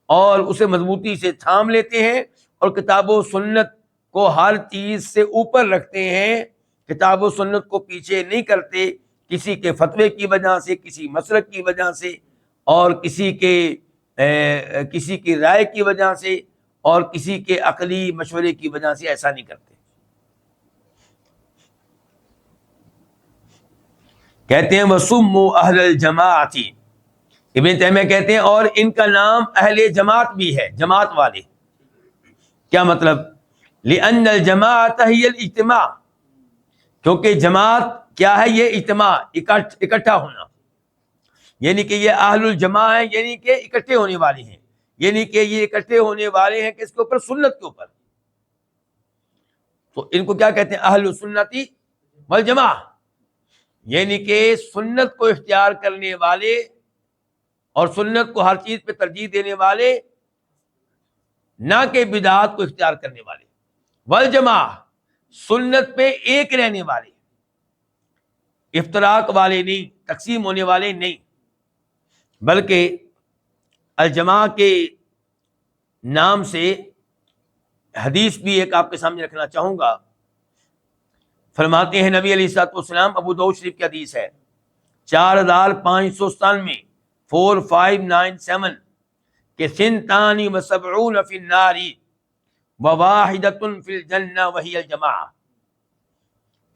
اور اسے مضبوطی سے تھام لیتے ہیں، اور کتاب و سنت کو ہر چیز سے اوپر رکھتے ہیں، کتاب و سنت کو پیچھے نہیں کرتے کسی کے فتوے کی وجہ سے، کسی مسلک کی وجہ سے، اور کسی کی رائے کی وجہ سے، اور کسی کے عقلی مشورے کی وجہ سے ایسا نہیں کرتے۔ کہتے ہیں وَسُمُّوا أَهْلَ الْجَمَاعَةِ، ابن تیمیہ کہتے ہیں اور ان کا نام اہل جماعت بھی ہے، جماعت والے۔ کیا مطلب؟ لِأَنَّ الْجَمَاعَةَ هِيَ الْاجْتِمَاع، کیونکہ جماعت کیا ہے؟ یہ اجتماع، اکٹھا ہونا، یعنی کہ یہ اہل الجماع ہیں، یعنی کہ اکٹھے ہونے والے ہیں، یعنی کہ یہ اکٹھے ہونے والے ہیں کس کے اوپر؟ سنت کے اوپر۔ تو ان کو کیا کہتے ہیں؟ اہل السنتی والجماع، یعنی کہ سنت کو اختیار کرنے والے اور سنت کو ہر چیز پہ ترجیح دینے والے، نہ کہ بدعات کو اختیار کرنے والے۔ والجماع، سنت پہ ایک رہنے والے، افتراق والے نہیں، تقسیم ہونے والے نہیں، بلکہ الجماع کے نام سے حدیث بھی ایک آپ کے سامنے رکھنا چاہوں گا۔ فرماتے ہیں نبی علیہ الصلوۃ والسلام، ابو داؤد شریف کی حدیث ہے 4597، 4597، کہ سنتان و سبعون فی النار وواحدۃ فی الجنہ وہی الجماعہ،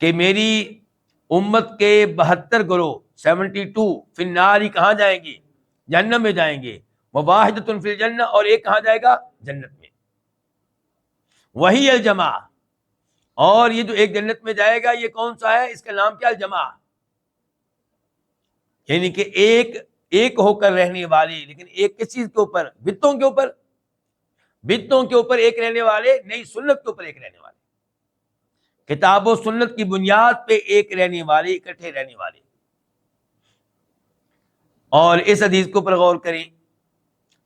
کہ میری امت کے 72 گروہ 72 فی النار کہاں جائیں گے؟ جہنم میں جائیں گے، وواحدۃ فی الجنہ، اور ایک کہاں جائے گا؟ جنت میں۔ وہی الجماعہ، اور یہ جو ایک جنت میں جائے گا یہ کون سا ہے؟ اس کا نام کیا؟ الجماعہ، یعنی کہ ایک ہو کر رہنے والے، لیکن ایک کس چیز کے اوپر؟ بدعتوں کے اوپر، بدعتوں کے اوپر ایک رہنے والے نہیں، سنت کے اوپر ایک رہنے والے، کتاب و سنت کی بنیاد پہ ایک رہنے والے، اکٹھے رہنے والے۔ اور اس حدیث کے اوپر غور کریں،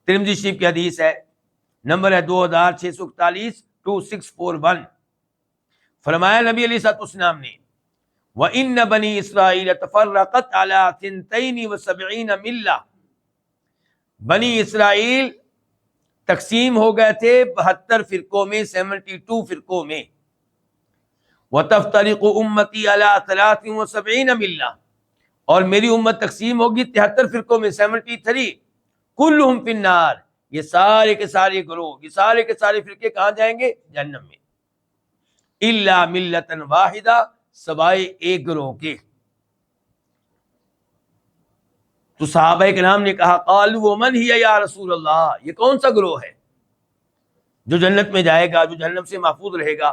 ترمذی شریف کی حدیث ہے، نمبر ہے 2641 2641، فرمایا نبی علیہ الصلوۃ والسلام نے وَإِنَّ بَنِي إِسْرَائِيلَ تَفَرَّقَتْ عَلَىٰ 72 مِلَّةٍ، بنی اسرائیل تقسیم ہو گئے تھے 72 فرقوں میں، 72 فرقوں میں۔ وَتَفْتَرِقُ أُمَّتِي عَلَىٰ 73 مِلَّةٍ، اور میری امت تقسیم ہوگی 73 فرقوں میں، 73، كُلُّهُمْ فِي النَّارِ، یہ سارے کے سارے گروہ، یہ سارے کے سارے فرقے کہاں جائیں گے؟ جہنم میں، إِلَّا مِلَّةً وَاحِدَةً، سوائے ایک گروہ کے۔ تو صحابہ کرام نے کہا قالوا ومن هي یا رسول اللہ، یہ کون سا گروہ ہے جو جنت میں جائے گا، جو جہنم سے محفوظ رہے گا؟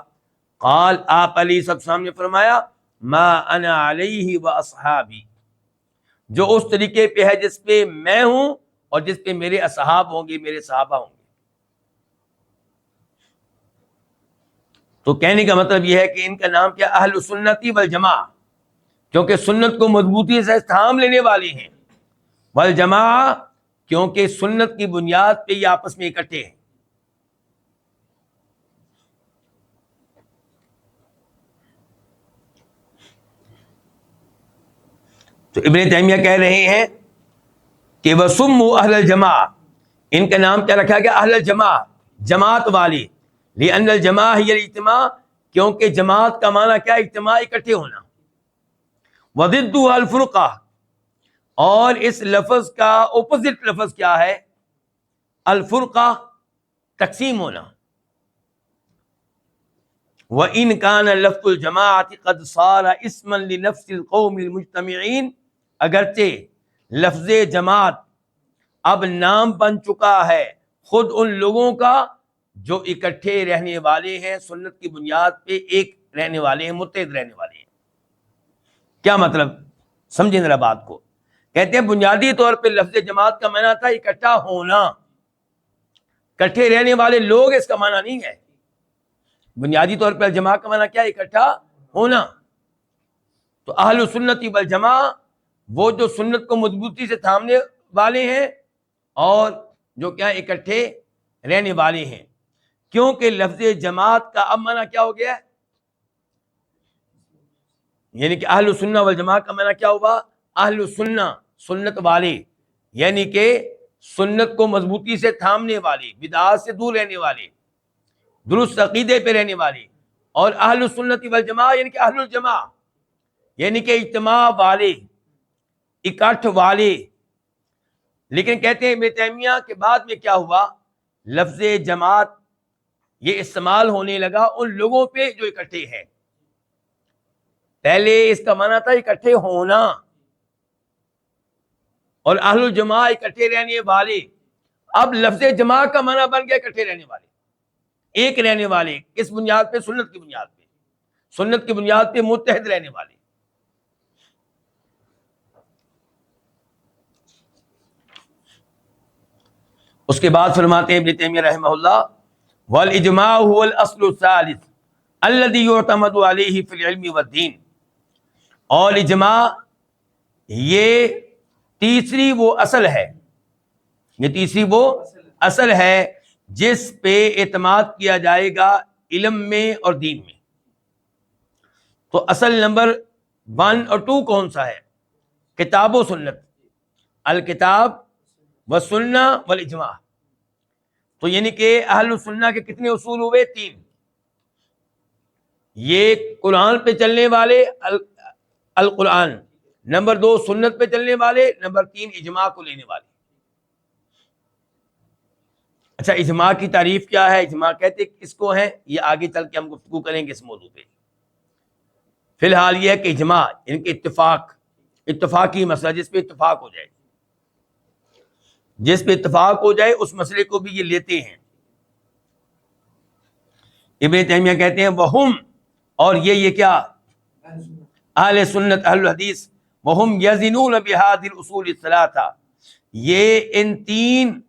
قال، آپ علی سب سامنے فرمایا ما انا علیہ واصحابی، جو اس طریقے پہ ہے جس پہ میں ہوں اور جس پہ میرے اصحاب ہوں گے، میرے صحابہ ہوں گے۔ تو کہنے کا مطلب یہ ہے کہ ان کا نام کیا؟ اہل سنتی والجماع، کیونکہ سنت کو مضبوطی سے تھام لینے والے ہیں، والجماع کیونکہ سنت کی بنیاد پہ یہ آپس میں اکٹھے ہیں۔ تو ابن تیمیہ کہہ رہے ہیں کہ وَسُمُّوا أَهْلَ الْجَمَاعَةِ، ان کا نام کیا رکھا گیا؟ اہل الجماع، جماعت والے، لِأَنَّ الْجَمَاعَ هِيَ الْاجْتِمَاع، کیونکہ جماعت کا معنی کیا؟ اجتماع، اکٹھے ہونا۔ وَضِدُّهَا الْفُرْقَةُ، اور اس لفظ کا اپوزٹ لفظ کیا ہے؟ الفرقہ، تقسیم ہونا۔ وَإِنْ كَانَ لَفْظُ الْجَمَاعَةِ قَدْ صَارَ اسْمًا لِنَفْسِ الْقَوْمِ الْمُجْتَمِعِينَ، اگرچہ لفظ جماعت اب نام بن چکا ہے خود ان لوگوں کا جو اکٹھے رہنے والے ہیں، سنت کی بنیاد پہ ایک رہنے والے ہیں، متحد رہنے والے ہیں۔ کیا مطلب؟ سمجھیں ذرا بات کو۔ کہتے ہیں بنیادی طور پہ لفظ جماعت کا معنی تھا اکٹھا ہونا، اکٹھے رہنے والے لوگ، اس کا معنی نہیں ہے۔ بنیادی طور پر جماعت کا معنی کیا؟ اکٹھا ہونا۔ تو اہل سنت والجماع وہ جو سنت کو مضبوطی سے تھامنے والے ہیں اور جو کیا اکٹھے رہنے والے ہیں، کیونکہ لفظ جماعت کا اب معنی کیا ہو گیا ہے؟ یعنی کہ اہل سنہ والجماع کا معنی کیا ہوا؟ اہل سنہ، سنت والے، یعنی کہ سنت کو مضبوطی سے تھامنے والے، بدعات سے دور رہنے والے، درست عقیدے پہ رہنے والے۔ اور اہل سنت والجماع یعنی کہ اہل الجماع، یعنی کہ اجتماع والے، اکٹھ والے۔ لیکن کہتے ہیں ابن تیمیہ کے بعد میں کیا ہوا، لفظ جماعت یہ استعمال ہونے لگا ان لوگوں پہ جو اکٹھے ہیں۔ پہلے اس کا معنی تھا اکٹھے ہونا، اور اہل الجماع اکٹھے رہنے والے۔ اب لفظ جماع کا معنی بن گیا اکٹھے رہنے والے، ایک رہنے والے۔ کس بنیاد پہ؟ سنت کی بنیاد پہ، سنت کی بنیاد پہ متحد رہنے والے۔ اس کے بعد فرماتے ہیں ابن تیمیہ رحمہ اللہ، والاجماع هو الاصل الثالث الذي يعتمد عليه في العلم والدین، اور اجماع یہ تیسری وہ اصل ہے، یہ تیسری وہ اصل ہے جس پہ اعتماد کیا جائے گا علم میں اور دین میں۔ تو اصل نمبر 1 اور 2 کون سا ہے؟ کتاب و سنت، الکتاب والسنہ والاجماع۔ تو یعنی کہ اہل السنہ کے کتنے اصول ہوئے؟ 3۔ یہ قرآن پہ چلنے والے القرآن، نمبر 2 سنت پہ چلنے والے، نمبر 3 اجماع کو لینے والے۔ اچھا، اجماع کی تعریف کیا ہے؟ اجماع کہتے کس کو ہیں، یہ آگے چل کے ہم گفتگو کریں گے اس موضوع پہ۔ فی الحال یہ ہے کہ اجماع ان کے اتفاقی مسئلہ، جس پہ اتفاق ہو جائے، جس پہ اتفاق ہو جائے اس مسئلے کو بھی یہ لیتے ہیں۔ ابن تیمیہ کہتے ہیں وہم، اور یہ کیا؟ اہل سنت، اہل الحدیث، وہم یزنون بہذه الاصول الثلاثہ، یہ ان 3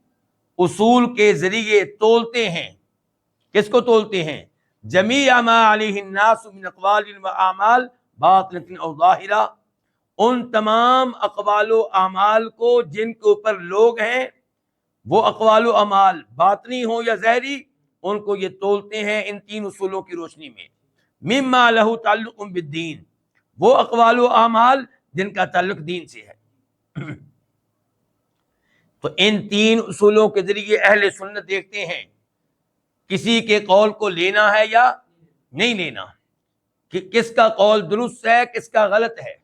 اصول کے ذریعے تولتے ہیں۔ کس کو تولتے ہیں؟ جمیع ما علیہ الناس من اقوال و اعمال باطنۃ او ظاہرہ، ان تمام اقوال و اعمال کو جن کے اوپر لوگ ہیں، وہ اقوال و اعمال باطنی ہوں یا ظاہری، ان کو یہ تولتے ہیں ان 3 اصولوں کی روشنی میں۔ مما لہ تعلق بالدین، وہ اقوال و اعمال جن کا تعلق دین سے ہے۔ تو ان 3 اصولوں کے ذریعے اہل سنت دیکھتے ہیں کسی کے قول کو لینا ہے یا نہیں لینا، کہ کس کا قول درست ہے، کس کا غلط ہے،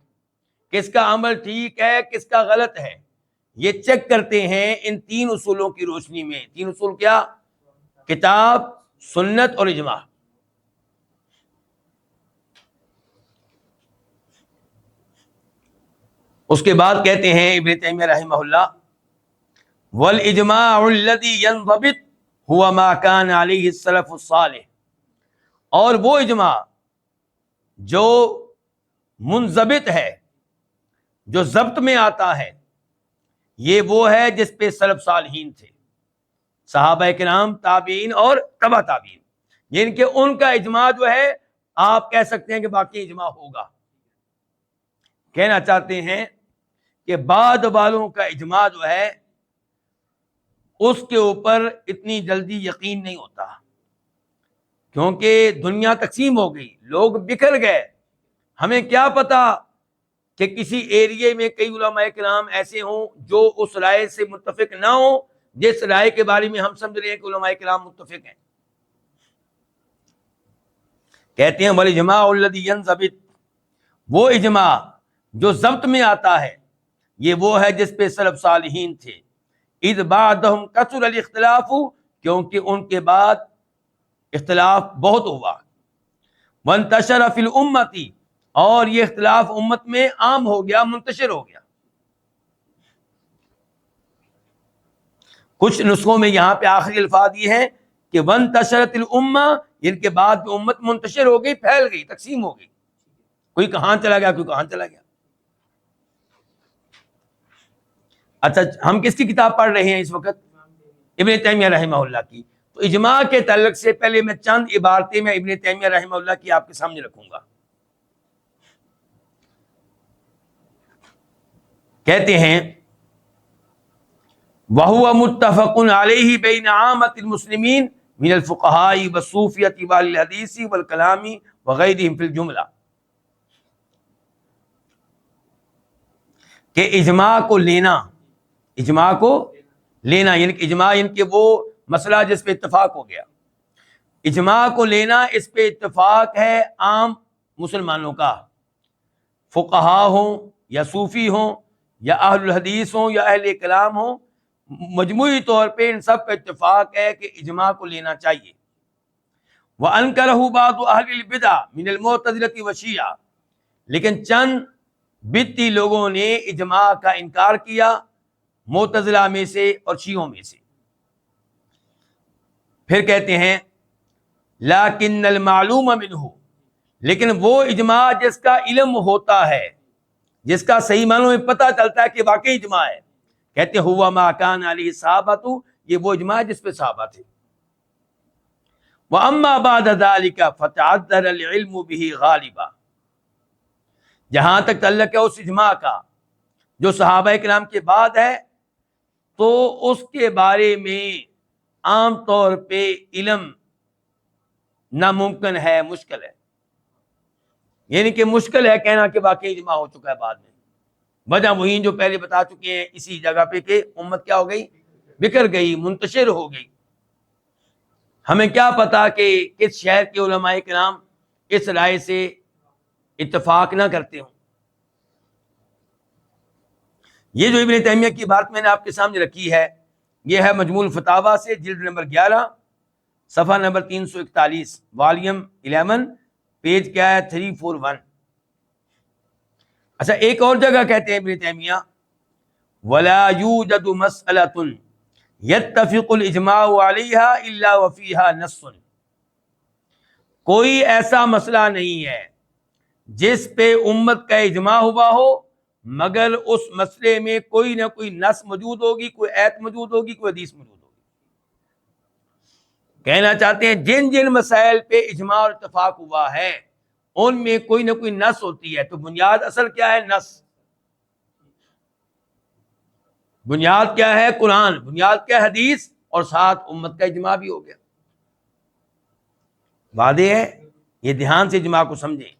کس کا عمل ٹھیک ہے، کس کا غلط ہے۔ یہ چیک کرتے ہیں ان 3 اصولوں کی روشنی میں۔ 3 اصول کیا؟ کتاب، سنت اور اجماع۔ اس کے بعد کہتے ہیں ابن تیمیہ رحمہ اللہ، والاجماع الذی ينضبط هو ما كان علیہ السلف الصالح، اور وہ اجماع جو منضبط ہے، جو ضبط میں آتا ہے، یہ وہ ہے جس پہ سلف صالحین تھے، صحابہ کرام، تابعین اور تبع تابعین۔ یعنی کہ ان کا اجماع جو ہے آپ کہہ سکتے ہیں کہ باقی اجماع ہوگا۔ کہنا چاہتے ہیں کہ بعد والوں کا اجماع جو ہے اس کے اوپر اتنی جلدی یقین نہیں ہوتا، کیونکہ دنیا تقسیم ہو گئی، لوگ بکھر گئے۔ ہمیں کیا پتا کہ کسی ایریے میں کئی علماء کرام ایسے ہوں جو اس رائے سے متفق نہ ہوں جس رائے کے بارے میں ہم سمجھ رہے ہیں کہ علماء کرام متفق ہیں۔ کہتے ہیں والاجماع الذی ینضبط، وہ اجماع جو ضبط میں آتا ہے، یہ وہ ہے جس پہ سلف صالحین تھے۔ اذ بعدہم کثر الاختلاف، کیونکہ ان کے بعد اختلاف بہت ہوا۔ وانتشر فی الامۃ، اور یہ اختلاف امت میں عام ہو گیا، منتشر ہو گیا۔ کچھ نسخوں میں یہاں پہ آخری الفاظ یہ ہیں کہ وانتشرت الامہ، ان کے بعد جو امت منتشر ہو گئی، پھیل گئی، تقسیم ہو گئی، کوئی کہاں چلا گیا، کوئی کہاں چلا گیا۔ اچھا، ہم کس کی کتاب پڑھ رہے ہیں اس وقت؟ ابن تیمیہ رحمہ اللہ کی۔ تو اجماع کے تعلق سے پہلے میں چند عبارتیں میں ابن تیمیہ رحمہ اللہ کی آپ کے سامنے رکھوں گا۔ کہتے ہیں وَهُوَ مُتَّفَقٌ عَلَيْهِ بَيْنَ عَامَّةِ الْمُسْلِمِينَ مِنَ الْفُقَهَاءِ وَالصُّوفِيَّةِ وَأَهْلِ الْحَدِيثِ وَالْكَلَامِ وَغَيْرِهِمْ فِي الْجُمْلَةِ۔ کہ اجماع کو لینا، اجماع کو لینا یعنی کہ اجماع یعنی کہ وہ مسئلہ جس پہ اتفاق ہو گیا، اجماع کو لینا اس پہ اتفاق ہے عام مسلمانوں کا، فقہا ہوں یا صوفی ہوں یا اہل الحدیث ہوں یا اہل کلام ہوں، مجموعی طور پہ ان سب کا اتفاق ہے کہ اجماع کو لینا چاہیے۔ وَأَنْكَرَهُ بَعْضُ أَهْلِ الْبِدْعِ مِنَ الْمُعْتَزِلَةِ وَالشِّيَعَةِ، لیکن چند بدعتی لوگوں نے اجماع کا انکار کیا معتزلہ میں سے اور شیعوں میں سے۔ پھر کہتے ہیں لَكِنَّ الْمَعْلُومَ مِنْهُ، لیکن وہ اجماع جس کا علم ہوتا ہے، جس کا صحیح معنوں میں پتہ چلتا ہے کہ واقعی اجماع ہے، کہتے ہیں ہوا ما کان علیہ صحابۃ، یہ وہ اجماع ہے جس پہ صحابہ تھے۔ واما بعد ذلك فتعذر العلم به غالبا، جہاں تک تعلق ہے اس اجماع کا جو صحابہ کرام کے بعد ہے، تو اس کے بارے میں عام طور پہ علم ناممکن ہے، مشکل ہے، یعنی کہ مشکل ہے کہنا کہ واقعی اجماع ہو چکا ہے بعد میں۔ وجہ وہی جو پہلے بتا چکے ہیں اسی جگہ پہ کہ امت کیا ہو گئی، بکھر گئی، منتشر ہو گئی۔ ہمیں کیا پتا کہ کس شہر کے علماء کرام اس رائے سے اتفاق نہ کرتے ہوں۔ یہ جو ابن تیمیہ کی بات میں نے آپ کے سامنے رکھی ہے، یہ ہے مجموع الفتاوی سے جلد نمبر 11 صفحہ نمبر 341، والیوم 11 پیج کیا ہے 341۔ اچھا ایک اور جگہ کہتے ہیں ابن تیمیہ وَلَا يُوجَدُ مَسْأَلَةٌ يَتَّفِقُ الْإِجْمَاعُ عَلَيْهَا إِلَّا وَفِيهَا نَصٌّ، کوئی ایسا مسئلہ نہیں ہے جس پہ امت کا اجماع ہوا ہو مگر اس مسئلے میں کوئی نہ کوئی نص موجود ہوگی، کوئی آیت موجود ہوگی، کوئی حدیث موجود ہوگی۔ کہنا چاہتے ہیں جن جن مسائل پہ اجماع اور اتفاق ہوا ہے ان میں کوئی نہ کوئی نص ہوتی ہے، تو بنیاد اصل کیا ہے؟ نص۔ بنیاد کیا ہے؟ قرآن، بنیاد کیا ہے؟ حدیث، اور ساتھ امت کا اجماع بھی ہو گیا۔ واضح ہے؟ یہ دھیان سے اجماع کو سمجھیں۔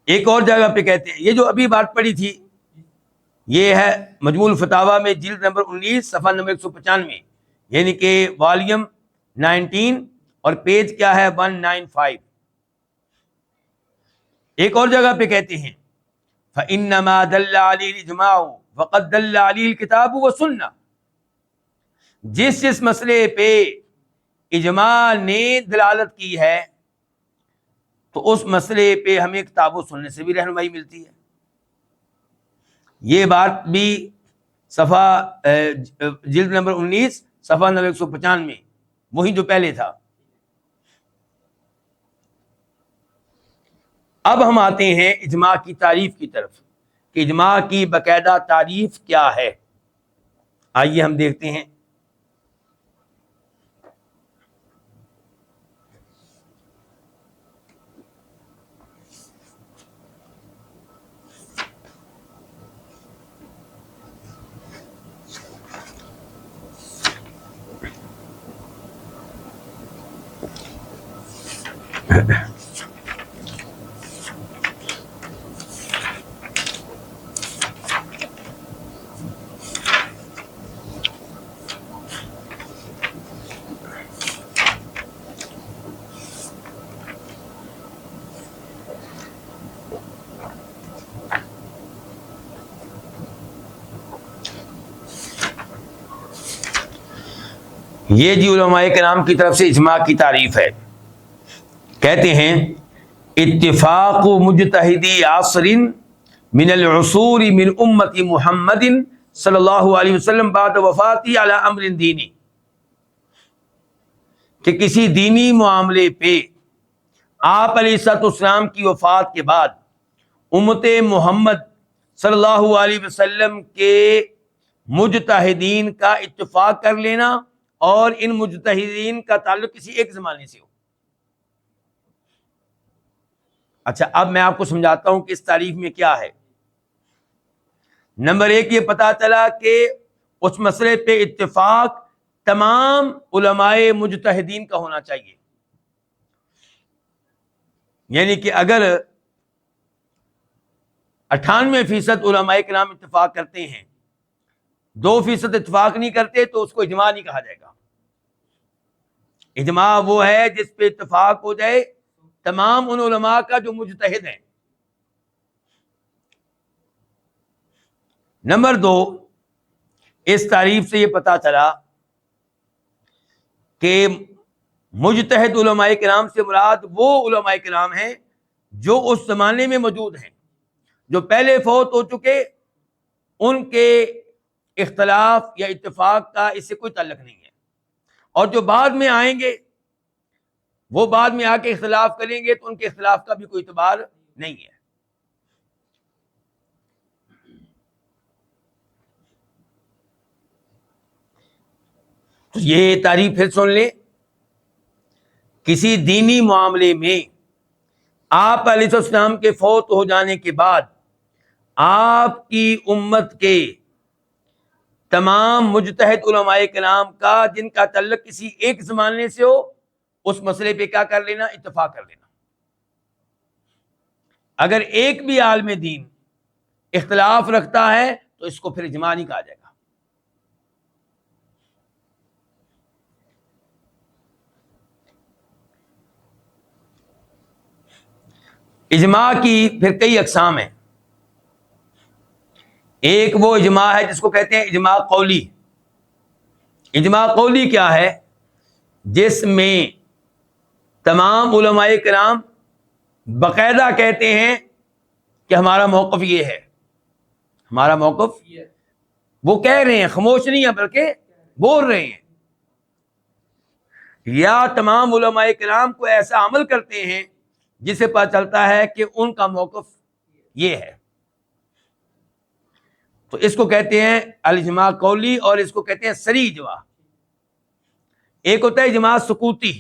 ایک اور جگہ پہ کہتے ہیں، یہ جو ابھی بات پڑی تھی یہ ہے مجموع الفتاوی میں جلد نمبر 19 صفحہ نمبر 195، یعنی کہ والیوم 19 اور پیج کیا ہے 195۔ ایک اور جگہ پہ کہتے ہیں فَإِنَّمَا دَلَّ عَلَيْهِ الْإِجْمَاعُ وَقَدْ دَلَّ عَلَيْهِ الْكِتَابُ وَالسُّنَّةُ، جس مسئلے پہ اجماع نے دلالت کی ہے تو اس مسئلے پہ ہمیں کتاب و سننے سے بھی رہنمائی ملتی ہے۔ یہ بات بھی صفحہ جلد نمبر 19 صفحہ نمبر 195 وہی جو پہلے تھا۔ اب ہم آتے ہیں اجماع کی تعریف کی طرف کہ اجماع کی باقاعدہ تعریف کیا ہے۔ آئیے ہم دیکھتے ہیں۔ یہ جی علماء کرام کی طرف سے اجماع کی تعریف ہے۔ کہتے ہیں اتفاق مجتہدی عصر من العصور من امت محمد صلی اللہ علیہ وسلم بعد وفاتی علی امر دینی، کہ کسی دینی معاملے پہ آپ علیہ الصلوۃ والسلام کی وفات کے بعد امت محمد صلی اللہ علیہ وسلم کے مجتہدین کا اتفاق کر لینا اور ان مجتہدین کا تعلق کسی ایک زمانے سے ہو۔ اچھا اب میں آپ کو سمجھاتا ہوں کہ اس تعریف میں کیا ہے۔ نمبر ایک، یہ پتا چلا کہ اس مسئلے پہ اتفاق تمام علماء مجتہدین کا ہونا چاہیے، یعنی کہ اگر 98% علماء کرام اتفاق کرتے ہیں، 2% اتفاق نہیں کرتے تو اس کو اجماع نہیں کہا جائے گا۔ اجماع وہ ہے جس پہ اتفاق ہو جائے تمام ان علماء کا جو مجتہد ہیں۔ نمبر 2، اس تعریف سے یہ پتا چلا کہ مجتہد علماء کرام سے مراد وہ علماء کرام ہیں جو اس زمانے میں موجود ہیں، جو پہلے فوت ہو چکے، ان کے اختلاف یا اتفاق کا اس سے کوئی تعلق نہیں ہے، اور جو بعد میں آئیں گے وہ بعد میں آ کے اختلاف کریں گے تو ان کے اختلاف کا بھی کوئی اعتبار نہیں ہے۔ تو یہ تعریف پھر سن لیں، کسی دینی معاملے میں آپ علیہ السلام کے فوت ہو جانے کے بعد آپ کی امت کے تمام مجتہد علماء کرام کا جن کا تعلق کسی ایک زمانے سے ہو، اس مسئلے پہ کیا کر لینا؟ اتفاق کر لینا۔ اگر ایک بھی عالم دین اختلاف رکھتا ہے تو اس کو پھر اجماع نہیں کہا جائے گا۔ اجماع کی پھر کئی اقسام ہیں۔ ایک وہ اجماع ہے جس کو کہتے ہیں اجماع قولی۔ اجماع قولی کیا ہے؟ جس میں تمام علماء کرام باقاعدہ کہتے ہیں کہ ہمارا موقف یہ ہے، ہمارا موقف وہ کہہ رہے ہیں، خاموش نہیں ہیں بلکہ بول رہے ہیں، یا تمام علماء کرام کو ایسا عمل کرتے ہیں جسے پتہ چلتا ہے کہ ان کا موقف یہ ہے، تو اس کو کہتے ہیں الاجماع قولی، اور اس کو کہتے ہیں صریح اجماع۔ ایک ہوتا ہے اجماع سکوتی،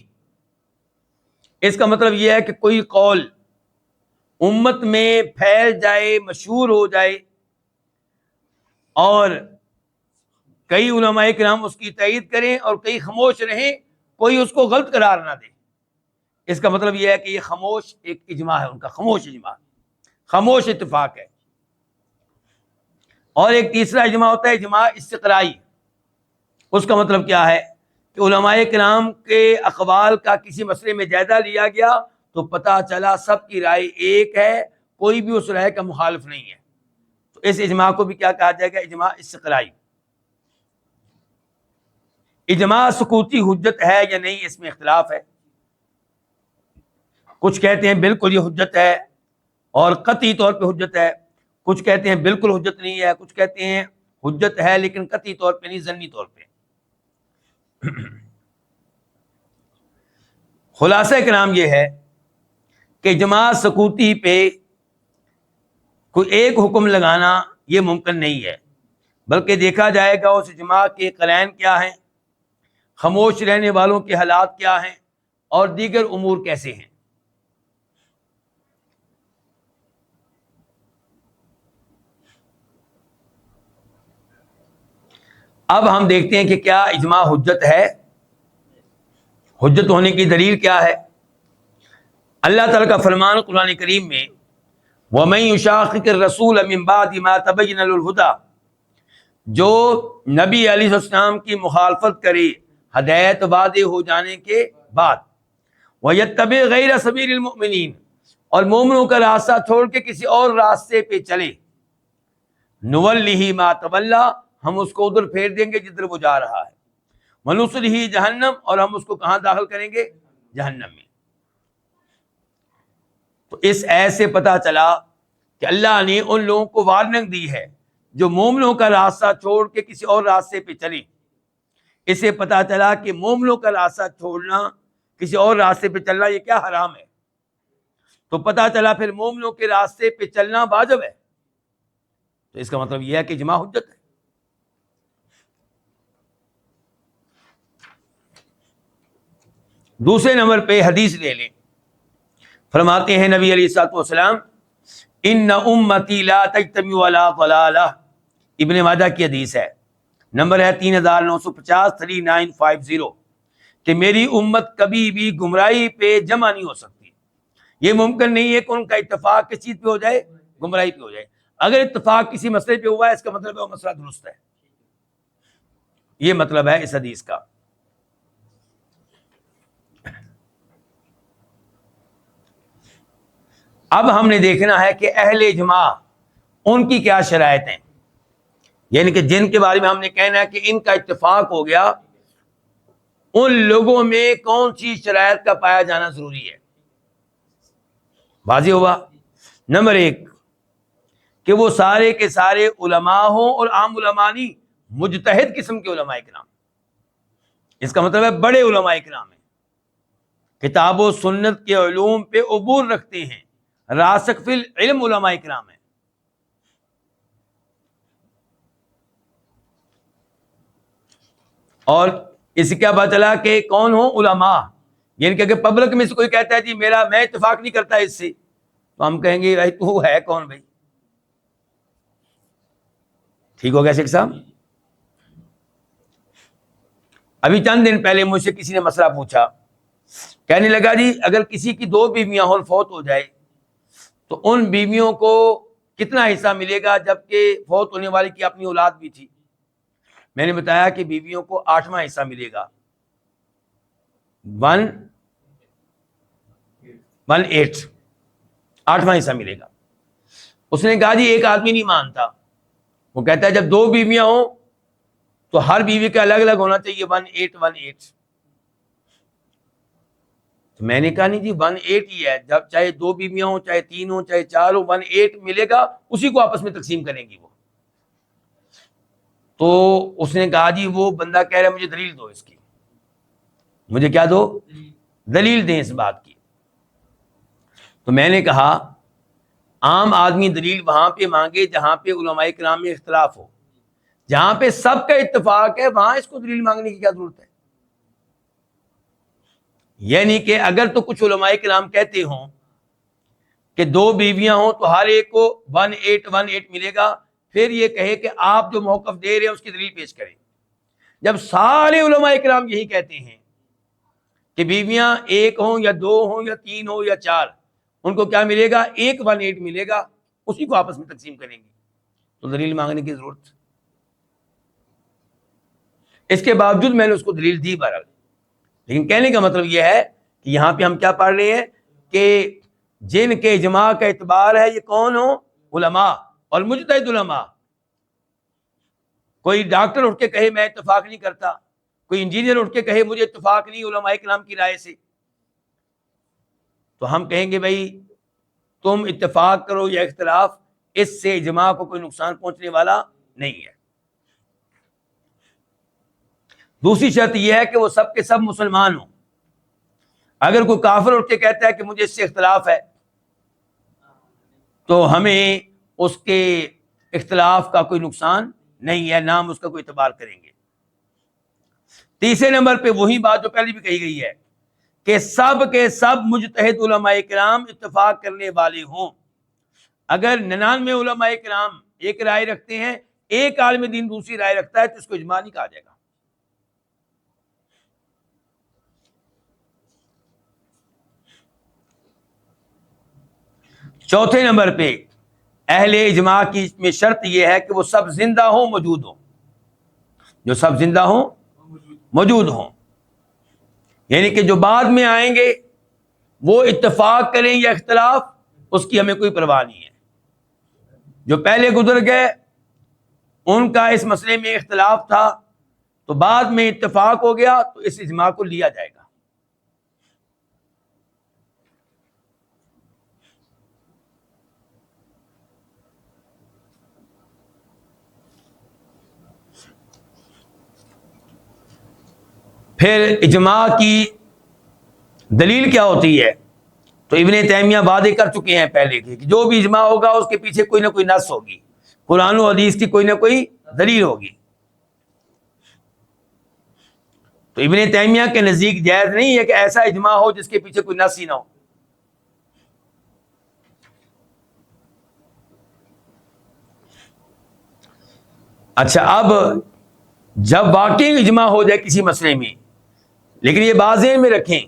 اس کا مطلب یہ ہے کہ کوئی قول امت میں پھیل جائے، مشہور ہو جائے، اور کئی علماء کرام اس کی تائید کریں اور کئی خاموش رہیں، کوئی اس کو غلط قرار نہ دے۔ اس کا مطلب یہ ہے کہ یہ خاموش ایک اجماع ہے، ان کا خاموش اجماع، خاموش اتفاق ہے۔ اور ایک تیسرا اجماع ہوتا ہے اجماع استقرائی۔ اس کا مطلب کیا ہے کہ علماء کرام کے اقوال کا کسی مسئلے میں جائزہ لیا گیا تو پتہ چلا سب کی رائے ایک ہے، کوئی بھی اس رائے کا مخالف نہیں ہے، تو اس اجماع کو بھی کیا کہا جائے گا؟ اجماع استقرائی۔ اجماع سکوتی حجت ہے یا نہیں، اس میں اختلاف ہے۔ کچھ کہتے ہیں بالکل یہ حجت ہے اور قطعی طور پہ حجت ہے، کچھ کہتے ہیں بالکل حجت نہیں ہے، کچھ کہتے ہیں حجت ہے لیکن قطعی طور پہ نہیں، ظنی طور پہ۔ خلاصہ کلام یہ ہے کہ اجماع سکوتی پہ کوئی ایک حکم لگانا یہ ممکن نہیں ہے، بلکہ دیکھا جائے گا اس اجماع کے قرائن کیا ہیں، خاموش رہنے والوں کے حالات کیا ہیں، اور دیگر امور کیسے ہیں۔ اب ہم دیکھتے ہیں کہ کیا اجماع حجت ہے، حجت ہونے کی دلیل کیا ہے۔ اللہ تعالیٰ کا فرمان قرآن کریم میں وَمَن يُشَاقِقِ الرَّسُولَ مِن بَعْدِ مَا تَبَيَّنَ لَهُ الْهُدَىٰ، جو نبی علیہ السلام کی مخالفت کرے ہدایت واضح ہو جانے کے بعد، وَيَتَّبِعْ غَيْرَ سَبِيلِ الْمُؤْمِنِينَ، اور مومنوں کا راستہ چھوڑ کے کسی اور راستے پہ چلے، نُوَلِّهِ مَا تَوَلَّىٰ، ہم اس کو ادھر پھیر دیں گے جدھر وہ جا رہا ہے، وَنُصْلِهِ جہنم، اور ہم اس کو کہاں داخل کریں گے؟ جہنم میں۔ تو اس ایت سے پتہ چلا کہ اللہ نے ان لوگوں کو وارننگ دی ہے جو مومنوں کا راستہ چھوڑ کے کسی اور راستے پہ چلیں۔ اس سے پتہ چلا کہ مومنوں کا راستہ چھوڑنا، کسی اور راستے پہ چلنا، یہ کیا حرام ہے۔ تو پتہ چلا پھر مومنوں کے راستے پہ چلنا واجب ہے، تو اس کا مطلب یہ ہے کہ اجماع حجت ہے۔ دوسرے نمبر پہ حدیث لے لیں، فرماتے ہیں نبی علیہ الصلوۃ والسلام ان امتی لا تجتمع علی ضلالہ، ابن ماجہ کی حدیث ہے، نمبر ہے 3950 3950، کہ میری امت کبھی بھی گمراہی پہ جمع نہیں ہو سکتی۔ یہ ممکن نہیں ہے کہ ان کا اتفاق کس چیز پہ ہو جائے؟ گمراہی پہ ہو جائے۔ اگر اتفاق کسی مسئلے پہ ہوا ہے اس کا مطلب ہے وہ مسئلہ درست ہے. یہ مطلب ہے اس حدیث کا. اب ہم نے دیکھنا ہے کہ اہل اجماع ان کی کیا شرائط ہیں، یعنی کہ جن کے بارے میں ہم نے کہنا ہے کہ ان کا اتفاق ہو گیا، ان لوگوں میں کون سی شرائط کا پایا جانا ضروری ہے. واضح ہوا. نمبر 1 کہ وہ سارے کے سارے علماء ہوں، اور عام علماء نہیں، مجتہد قسم کے علماء کرام. اس کا مطلب ہے بڑے علماء کرام ہیں، کتاب و سنت کے علوم پہ عبور رکھتے ہیں، راسخ فی العلم علماء کرام ہیں. اور اس سے کیا پتہ چلا کہ کون ہو؟ علماء. یعنی کہ اگر پبلک میں سے کوئی کہتا ہے جی میں اتفاق نہیں کرتا اس سے، تو ہم کہیں گے بھائی تو ہے کون بھائی؟ ٹھیک ہو گیا شیخ صاحب؟ ابھی چند دن پہلے مجھ سے کسی نے مسئلہ پوچھا، کہنے لگا جی اگر کسی کی 2 بیویاں ہوں، فوت ہو جائے، تو ان بیویوں کو کتنا حصہ ملے گا، جبکہ فوت ہونے والی کی اپنی اولاد بھی تھی. میں نے بتایا کہ بیویوں کو 8واں حصہ ملے گا، 1/8، 8واں حصہ ملے گا. اس نے کہا جی ایک آدمی نہیں مانتا، وہ کہتا ہے جب 2 بیویاں ہوں تو ہر بیوی کا الگ الگ ہونا چاہیے 1/8. تو میں نے کہا نہیں جی 1/8 ہی ہے، جب چاہے 2 بیویاں ہوں، چاہے 3 ہوں، چاہے 4 ہوں، 1/8 ملے گا، اسی کو آپس میں تقسیم کریں گی وہ. تو اس نے کہا جی وہ بندہ کہہ رہا ہے مجھے دلیل دو اس کی. مجھے کیا دو؟ دلیل دیں اس بات کی. تو میں نے کہا عام آدمی دلیل وہاں پہ مانگے جہاں پہ علماء کرام میں اختلاف ہو. جہاں پہ سب کا اتفاق ہے وہاں اس کو دلیل مانگنے کی کیا ضرورت ہے؟ یعنی کہ اگر تو کچھ علماء کرام کہتے ہوں کہ 2 بیویاں ہوں تو ہر ایک کو 1/8 ملے گا، پھر یہ کہے کہ آپ جو موقف دے رہے ہیں اس کی دلیل پیش کریں. جب سارے علماء کرام یہی کہتے ہیں کہ بیویاں 1 ہوں یا 2 ہوں یا 3 ہوں یا 4، ان کو کیا ملے گا؟ 1/8 ملے گا، اسی کو آپس میں تقسیم کریں گے، تو دلیل مانگنے کی ضرورت. اس کے باوجود میں نے اس کو دلیل دی بہرحال. لیکن کہنے کا مطلب یہ ہے کہ یہاں پہ ہم کیا پڑھ رہے ہیں کہ جن کے اجماع کا اعتبار ہے یہ کون ہو؟ علماء اور مجتہد علماء. کوئی ڈاکٹر اٹھ کے کہے میں اتفاق نہیں کرتا، کوئی انجینئر اٹھ کے کہے مجھے اتفاق نہیں علماء کرام کی رائے سے، تو ہم کہیں گے بھائی تم اتفاق کرو یا اختلاف، اس سے اجماع کو کوئی نقصان پہنچنے والا نہیں ہے. دوسری شرط یہ ہے کہ وہ سب کے سب مسلمان ہوں. اگر کوئی کافر اٹھ کے کہتا ہے کہ مجھے اس سے اختلاف ہے، تو ہمیں اس کے اختلاف کا کوئی نقصان نہیں ہے، نہ ہم اس کا کوئی اعتبار کریں گے. تیسرے نمبر پہ وہی بات جو پہلے بھی کہی گئی ہے کہ سب کے سب مجتہد علماء کرام اتفاق کرنے والے ہوں. اگر 99 علماء کرام ایک رائے رکھتے ہیں، ایک عالم دین دوسری رائے رکھتا ہے، تو اس کو اجماع نہیں کہا جائے گا. چوتھے نمبر پہ اہل اجماع کی میں شرط یہ ہے کہ وہ سب زندہ ہوں، موجود ہوں. جو سب زندہ ہوں، موجود ہوں، یعنی کہ جو بعد میں آئیں گے وہ اتفاق کریں یا اختلاف، اس کی ہمیں کوئی پرواہ نہیں ہے. جو پہلے گزر گئے ان کا اس مسئلے میں اختلاف تھا، تو بعد میں اتفاق ہو گیا تو اس اجماع کو لیا جائے گا. پھر اجماع کی دلیل کیا ہوتی ہے؟ تو ابن تیمیہ وعدے کر چکے ہیں پہلے کہ جو بھی اجماع ہوگا اس کے پیچھے کوئی نہ کوئی نص ہوگی، قرآن و حدیث کی کوئی نہ کوئی دلیل ہوگی. تو ابن تیمیہ کے نزدیک جائز نہیں ہے کہ ایسا اجماع ہو جس کے پیچھے کوئی نص ہی نہ ہو. اچھا، اب جب واقعی اجماع ہو جائے کسی مسئلے میں، لیکن یہ بات ذہن میں رکھیں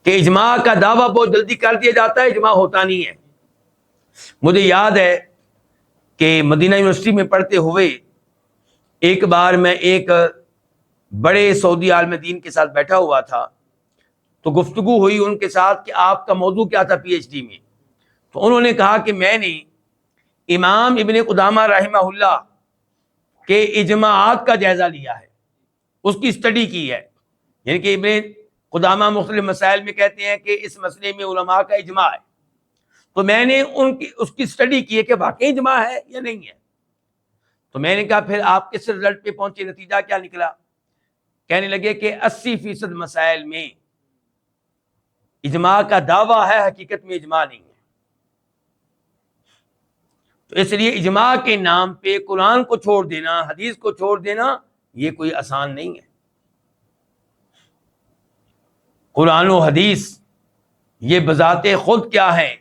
کہ اجماع کا دعویٰ بہت جلدی کر دیا جاتا ہے، اجماع ہوتا نہیں ہے. مجھے یاد ہے کہ مدینہ یونیورسٹی میں پڑھتے ہوئے ایک بار میں ایک بڑے سعودی عالم دین کے ساتھ بیٹھا ہوا تھا، تو گفتگو ہوئی ان کے ساتھ کہ آپ کا موضوع کیا تھا پی ایچ ڈی میں. تو انہوں نے کہا کہ میں نے امام ابن قدامہ رحمہ اللہ کے اجماعات کا جائزہ لیا ہے، اس کی اسٹڈی کی ہے. یعنی کہ ابن قدامہ مختلف مسائل میں کہتے ہیں کہ اس مسئلے میں علماء کا اجماع ہے، تو میں نے اس کی اسٹڈی کی ہے کہ واقعی اجماع ہے یا نہیں ہے. تو میں نے کہا پھر آپ کس رزلٹ پہ پہنچے، نتیجہ کیا نکلا؟ کہنے لگے کہ 80% مسائل میں اجماع کا دعویٰ ہے، حقیقت میں اجماع نہیں ہے. تو اس لیے اجماع کے نام پہ قرآن کو چھوڑ دینا، حدیث کو چھوڑ دینا، یہ کوئی آسان نہیں ہے. قرآن و حدیث یہ بذات خود کیا ہے؟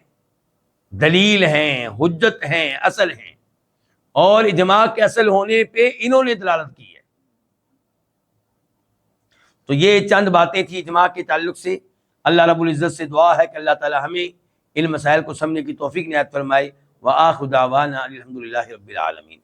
دلیل ہیں، حجت ہیں، اصل ہیں، اور اجماع کے اصل ہونے پہ انہوں نے دلالت کی ہے. تو یہ چند باتیں تھیں اجماع کے تعلق سے. اللہ رب العزت سے دعا ہے کہ اللہ تعالی ہمیں ان مسائل کو سمجھنے کی توفیق عنایت فرمائے. وآخر دعوانا الحمد للہ رب العالمین.